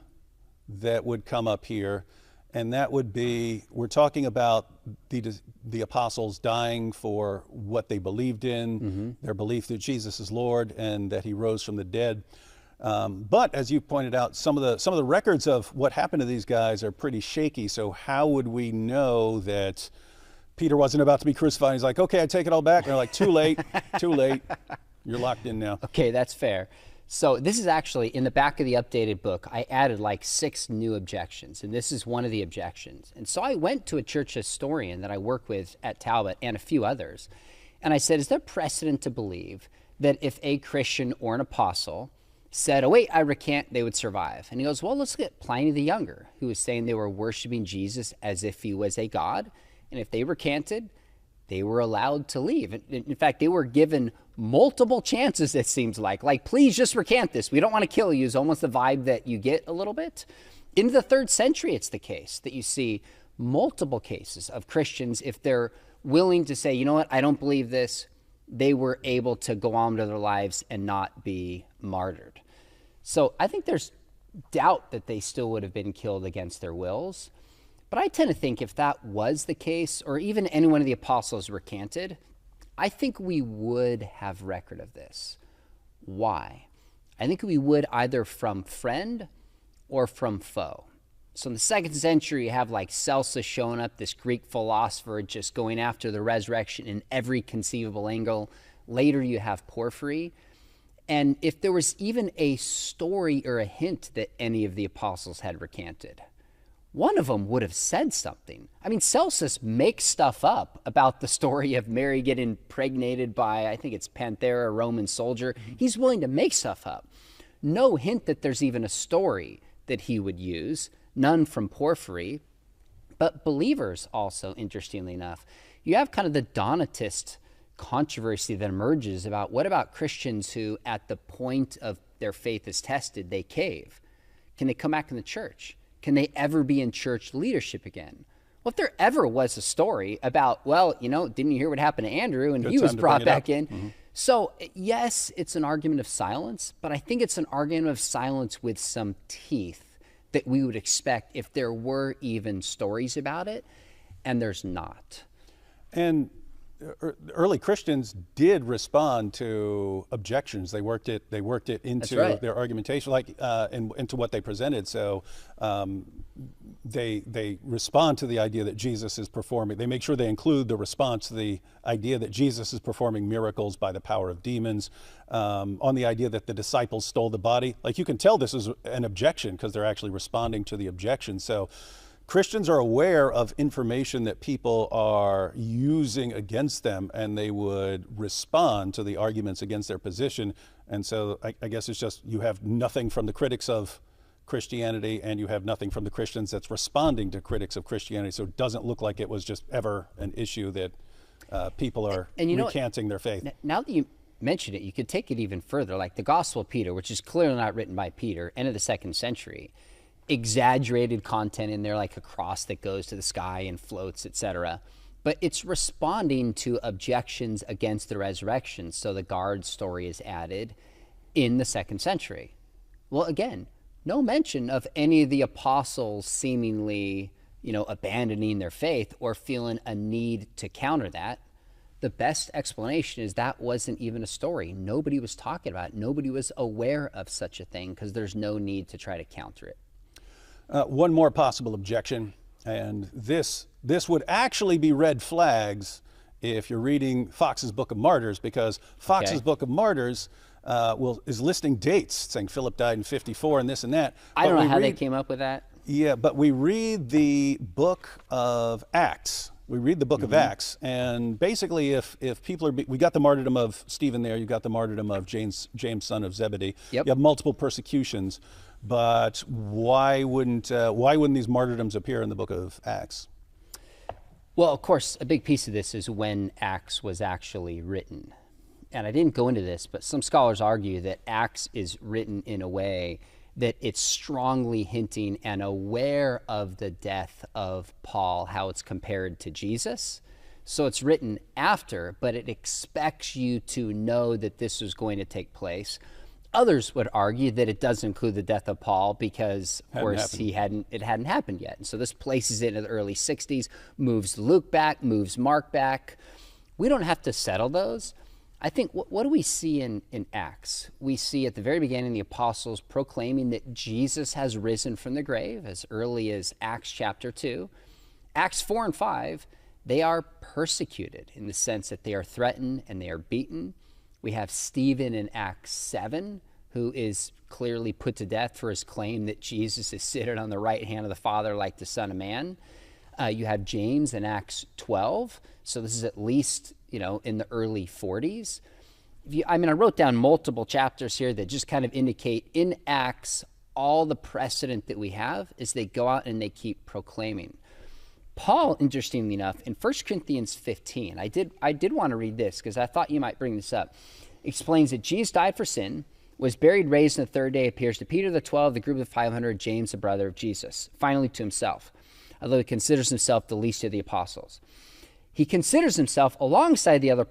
S2: that would come up here, and that would be, we're talking about the apostles dying for what they believed in, their belief that Jesus is Lord and that he rose from the dead. But as you pointed out, some of the records of what happened to these guys are pretty shaky. So how would we know that Peter wasn't about to be crucified? He's like, okay, I take it all back. And they're like, too late, too late. You're locked in now.
S1: Okay, that's fair. So this is actually in the back of the updated book. I added like 6 new objections, and this is one of the objections. And so I went to a church historian that I work with at Talbot and a few others, and I said, is there precedent to believe that if a Christian or an apostle said, oh wait, I recant, they would survive? And he goes, well, let's look at Pliny the Younger, who was saying they were worshiping Jesus as if he was a god. And if they recanted, they were allowed to leave. In fact, they were given multiple chances, it seems like, please just recant this. We don't want to kill you is almost the vibe that you get a little bit. In the 3rd century, it's the case that you see multiple cases of Christians, if they're willing to say, you know what, I don't believe this, they were able to go on with their lives and not be martyred. So I think there's doubt that they still would have been killed against their wills. But I tend to think if that was the case, or even any one of the apostles recanted, I think we would have record of this. Why? I think we would either from friend or from foe. So in the 2nd century, you have like Celsus showing up, this Greek philosopher just going after the resurrection in every conceivable angle. Later, you have Porphyry. And if there was even a story or a hint that any of the apostles had recanted, one of them would have said something. I mean, Celsus makes stuff up about the story of Mary getting impregnated by, I think it's Panthera, a Roman soldier. He's willing to make stuff up. No hint that there's even a story that he would use. None from Porphyry. But believers also, interestingly enough, you have kind of the Donatist controversy that emerges about what about Christians who, at the point of their faith is tested, they cave? Can they come back in the church? Can they ever be in church leadership again? Well, if there ever was a story about, well, you know, didn't you hear what happened to Andrew and he was brought back in? So yes, it's an argument of silence, but I think it's an argument of silence with some teeth that we would expect if there were even stories about it, and there's not.
S2: And early Christians did respond to objections. They worked it into their argumentation, into what they presented. So they respond to the idea that Jesus is performing. They make sure they include the response to the idea that Jesus is performing miracles by the power of demons, on the idea that the disciples stole the body. Like, you can tell this is an objection because they're actually responding to the objection. So Christians are aware of information that people are using against them, and they would respond to the arguments against their position. And so I guess it's just, you have nothing from the critics of Christianity, and you have nothing from the Christians that's responding to critics of Christianity. So it doesn't look like it was just ever an issue that people are recanting their faith.
S1: Now that you mention it, you could take it even further, like the Gospel of Peter, which is clearly not written by Peter, end of the 2nd century. Exaggerated content in there, like a cross that goes to the sky and floats, etc. But it's responding to objections against the resurrection. So the guard story is added in the 2nd century. Well, again, no mention of any of the apostles seemingly, abandoning their faith or feeling a need to counter that. The best explanation is that wasn't even a story. Nobody was talking about it. Nobody was aware of such a thing because there's no need to try to counter it.
S2: One more possible objection, and this would actually be red flags if you're reading Foxes Book of Martyrs, because Foxes Book of Martyrs is listing dates, saying Philip died in 54 and this and that.
S1: I don't know how they came up with that.
S2: Yeah, but we read the book of Acts. We read the book of Acts, and basically if people we got the martyrdom of Stephen there, you got the martyrdom of James son of Zebedee.
S1: Yep.
S2: You have multiple persecutions. But why wouldn't these martyrdoms appear in the book of Acts?
S1: Well, of course, a big piece of this is when Acts was actually written. And I didn't go into this, but some scholars argue that Acts is written in a way that it's strongly hinting and aware of the death of Paul, how it's compared to Jesus. So it's written after, but it expects you to know that this was going to take place. Others would argue that it does include the death of Paul because, of course, it hadn't happened yet. And so this places it in the early 60s, moves Luke back, moves Mark back. We don't have to settle those. I think, what do we see in Acts? We see at the very beginning the apostles proclaiming that Jesus has risen from the grave as early as Acts chapter 2. Acts 4 and 5, they are persecuted in the sense that they are threatened and they are beaten. We have Stephen in Acts 7, who is clearly put to death for his claim that Jesus is seated on the right hand of the Father like the Son of Man. You have James in Acts 12. So this is at least, in the early 40s. I wrote down multiple chapters here that just kind of indicate in Acts, all the precedent that we have is they go out and they keep proclaiming. Paul, interestingly enough, in 1 Corinthians 15, I did want to read this because I thought you might bring this up, explains that Jesus died for sin, was buried, raised on the third day, appears to Peter, the 12, the group of 500, James, the brother of Jesus, finally to himself, although he considers himself the least of the apostles. He considers himself alongside the other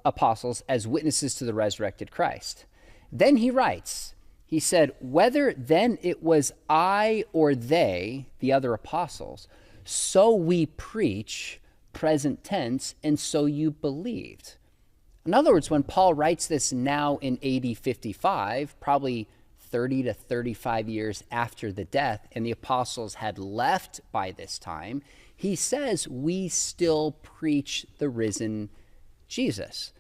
S1: apostles as witnesses to the resurrected Christ. Then he writes, he said, whether then it was I or they, the other apostles, so we preach, present tense, and so you believed. In other words, when Paul writes this now in AD 55, probably 30 to 35 years after the death, and the apostles had left by this time, he says, we still preach the risen Jesus.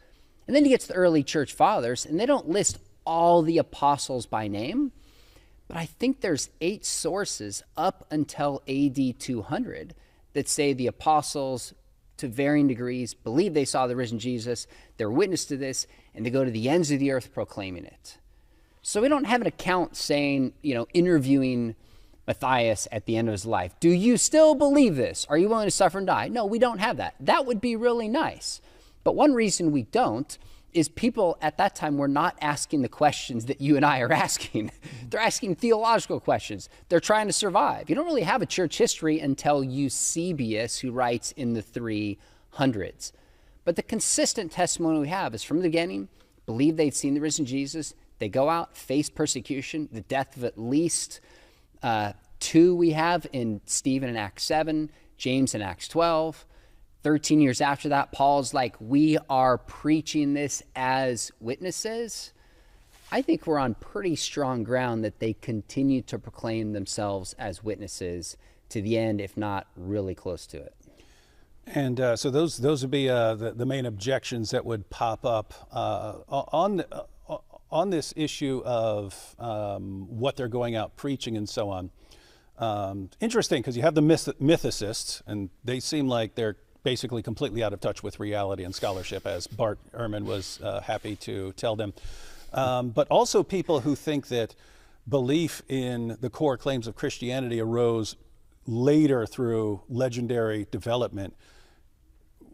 S1: And then he gets the early church fathers, and they don't list all the apostles by name, but I think there's 8 sources up until AD 200 that say the apostles, to varying degrees, believe they saw the risen Jesus, they're witness to this, and they go to the ends of the earth proclaiming it. So we don't have an account saying, interviewing Matthias at the end of his life. Do you still believe this? Are you willing to suffer and die? No, we don't have that. That would be really nice. But one reason we don't is people at that time were not asking the questions that you and I are asking. They're asking theological questions. They're trying to survive. You don't really have a church history until Eusebius, who writes in the 300s. But the consistent testimony we have is from the beginning, believe they'd seen the risen Jesus. They go out, face persecution, the death of at least 2 we have in Stephen in Acts 7, James in Acts 12. 13 years after that, Paul's like, we are preaching this as witnesses. I think we're on pretty strong ground that they continue to proclaim themselves as witnesses to the end, if not really close to it.
S2: And so those would be the main objections that would pop up on this issue of what they're going out preaching and so on. Interesting, because you have the mythicists, and they seem like they're basically completely out of touch with reality and scholarship, as Bart Ehrman was happy to tell them. But also people who think that belief in the core claims of Christianity arose later through legendary development.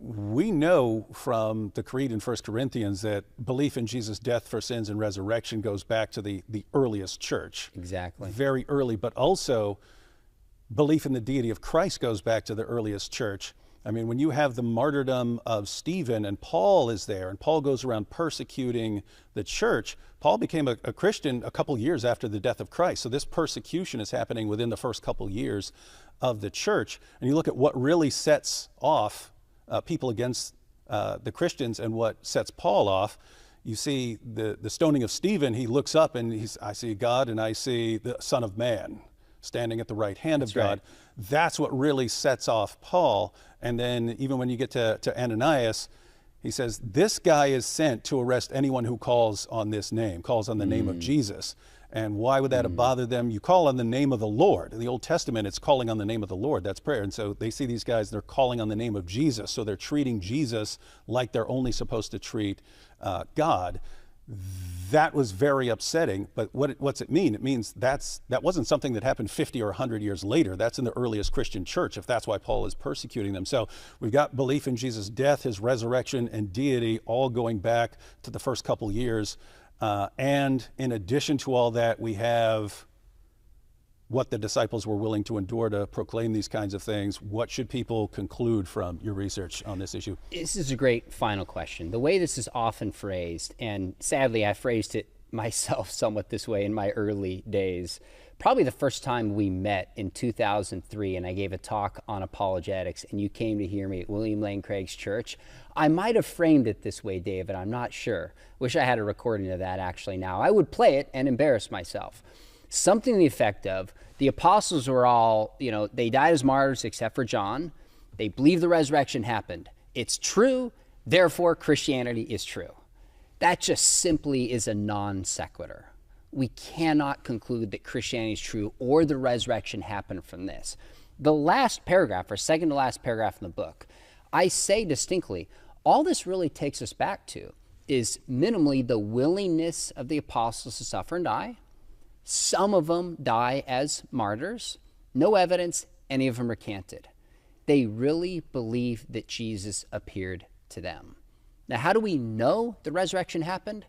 S2: We know from the Creed in 1 Corinthians that belief in Jesus' death for sins and resurrection goes back to the earliest church.
S1: Exactly.
S2: Very early, but also belief in the deity of Christ goes back to the earliest church. I mean, when you have the martyrdom of Stephen and Paul is there, and Paul goes around persecuting the church, Paul became a Christian a couple years after the death of Christ. So this persecution is happening within the first couple years of the church. And you look at what really sets off people against the Christians and what sets Paul off. You see the stoning of Stephen, he looks up and I see God and I see the Son of Man standing at the right hand of God. Right. That's what really sets off Paul. And then even when you get to Ananias, he says, this guy is sent to arrest anyone who calls on this name, calls on the name of Jesus. And why would that have bothered them? You call on the name of the Lord. In the Old Testament, it's calling on the name of the Lord. That's prayer. And so they see these guys, they're calling on the name of Jesus. So they're treating Jesus like they're only supposed to treat God. That was very upsetting. But what's it mean? It means that wasn't something that happened 50 or 100 years later. That's in the earliest Christian church, if that's why Paul is persecuting them. So we've got belief in Jesus' death, his resurrection, and deity all going back to the first couple years. And in addition to all that, we have what the disciples were willing to endure to proclaim these kinds of things, what should people conclude from your research on this issue?
S1: This is a great final question. The way this is often phrased, and sadly I phrased it myself somewhat this way in my early days, probably the first time we met in 2003 and I gave a talk on apologetics and you came to hear me at William Lane Craig's church, I might have framed it this way, David, I'm not sure. Wish I had a recording of that actually now. I would play it and embarrass myself. Something to the effect of, the apostles were all, they died as martyrs except for John. They believe the resurrection happened. It's true, therefore Christianity is true. That just simply is a non sequitur. We cannot conclude that Christianity is true or the resurrection happened from this. The last paragraph, or second to last paragraph in the book, I say distinctly, all this really takes us back to is minimally the willingness of the apostles to suffer and die. Some of them die as martyrs. No evidence any of them recanted. They really believe that Jesus appeared to them. Now, how do we know the resurrection happened?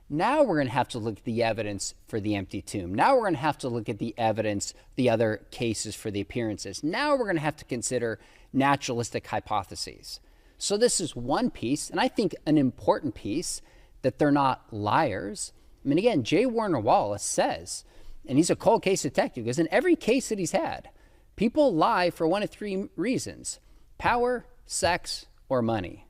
S1: Now we're going to have to look at the evidence for the empty tomb. Now we're going to have to look at the evidence, the other cases for the appearances. Now we're going to have to consider naturalistic hypotheses. So this is one piece, and I think an important piece, that they're not liars. I mean, again, J. Warner Wallace says, and he's a cold case detective, because in every case that he's had, people lie for one of three reasons: power, sex, or money.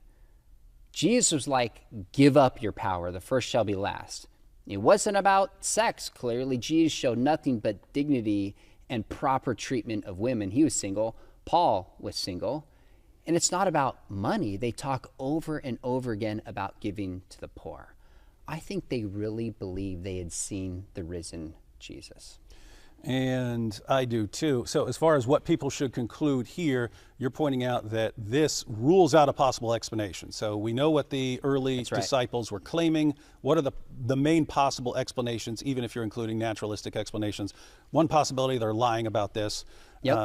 S1: Jesus was like, give up your power, the first shall be last. It wasn't about sex, clearly. Jesus showed nothing but dignity and proper treatment of women. He was single. Paul was single. And it's not about money. They talk over and over again about giving to the poor. I think they really believe they had seen the risen Jesus.
S2: And I do too. So as far as what people should conclude here, you're pointing out that this rules out a possible explanation. So we know what the early disciples were claiming. What are the main possible explanations, even if you're including naturalistic explanations? One possibility, they're lying about this.
S1: Yep.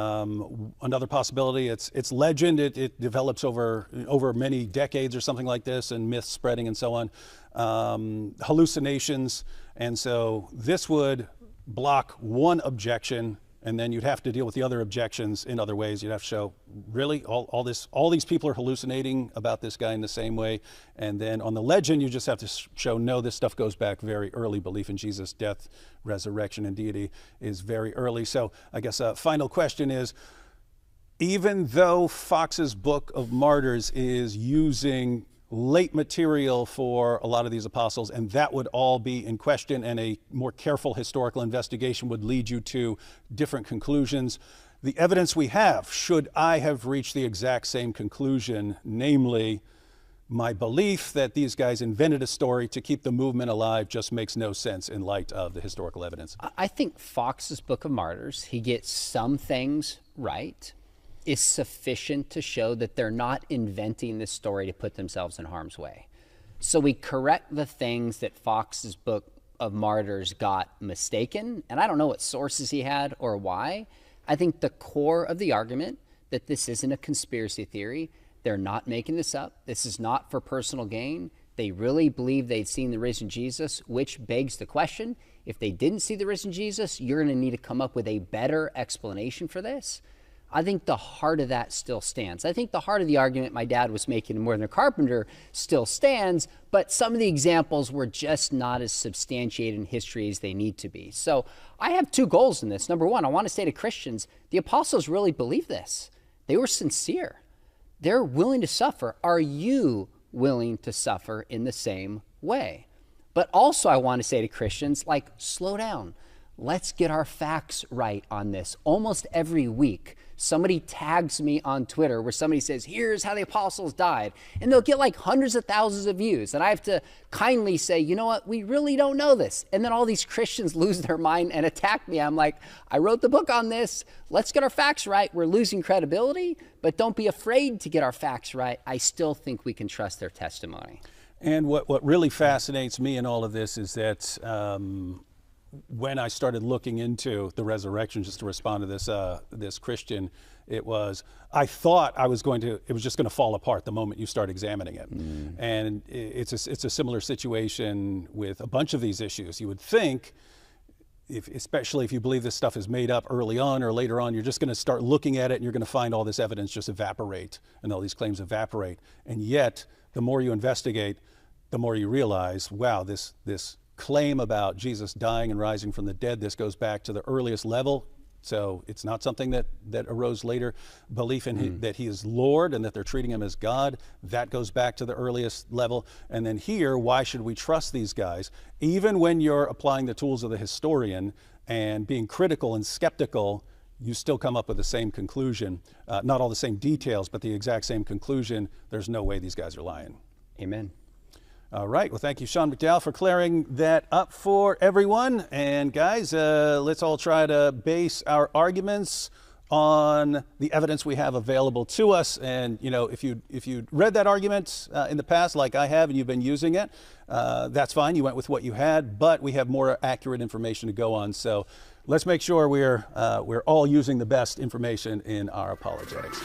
S2: Another possibility, it's legend. It develops over many decades or something like this, and myth spreading and so on. Hallucinations. And so this would block one objection, and then you'd have to deal with the other objections in other ways. You'd have to show, really, all these people are hallucinating about this guy in the same way. And then on the legend, you just have to show, no, this stuff goes back very early. Belief in Jesus' death, resurrection, and deity is very early. So I guess a final question is, even though Fox's Book of Martyrs is using late material for a lot of these apostles, and that would all be in question, and a more careful historical investigation would lead you to different conclusions. The evidence we have, should I have reached the exact same conclusion, namely, my belief that these guys invented a story to keep the movement alive, just makes no sense in light of the historical evidence.
S1: I think Fox's Book of Martyrs, he gets some things right, is sufficient to show that they're not inventing this story to put themselves in harm's way. So we correct the things that Fox's Book of Martyrs got mistaken, and I don't know what sources he had or why. I think the core of the argument that this isn't a conspiracy theory, they're not making this up, this is not for personal gain, they really believe they'd seen the risen Jesus, which begs the question, if they didn't see the risen Jesus, you're going to need to come up with a better explanation for this. I think the heart of that still stands. I think the heart of the argument my dad was making in More Than a Carpenter still stands, but some of the examples were just not as substantiated in history as they need to be. So I have two goals in this. Number one, I want to say to Christians, the apostles really believe this. They were sincere. They're willing to suffer. Are you willing to suffer in the same way? But also I want to say to Christians, slow down. Let's get our facts right on this. Almost every week, somebody tags me on Twitter where somebody says, here's how the apostles died. And they'll get hundreds of thousands of views. And I have to kindly say, you know what, we really don't know this. And then all these Christians lose their mind and attack me. I'm like, I wrote the book on this. Let's get our facts right. We're losing credibility, but don't be afraid to get our facts right. I still think we can trust their testimony.
S2: And what really fascinates me in all of this is that when I started looking into the resurrection, just to respond to this Christian, I thought it was just going to fall apart the moment you start examining it. And it's a similar situation with a bunch of these issues. You would think especially if you believe this stuff is made up early on or later on, you're just going to start looking at it and you're going to find all this evidence just evaporate and all these claims evaporate. And yet, the more you investigate, the more you realize, wow, this claim about Jesus dying and rising from the dead, this goes back to the earliest level. So it's not something that arose later. Belief in that he is Lord and that they're treating him as God, that goes back to the earliest level. And then here, why should we trust these guys? Even when you're applying the tools of the historian and being critical and skeptical, you still come up with the same conclusion. Not all the same details, but the exact same conclusion. There's no way these guys are lying.
S1: Amen.
S2: All right. Well, thank you, Sean McDowell, for clearing that up for everyone. And guys, let's all try to base our arguments on the evidence we have available to us. And, you know, if you read that argument in the past, like I have, and you've been using it, that's fine. You went with what you had, but we have more accurate information to go on. So let's make sure we're all using the best information in our apologetics.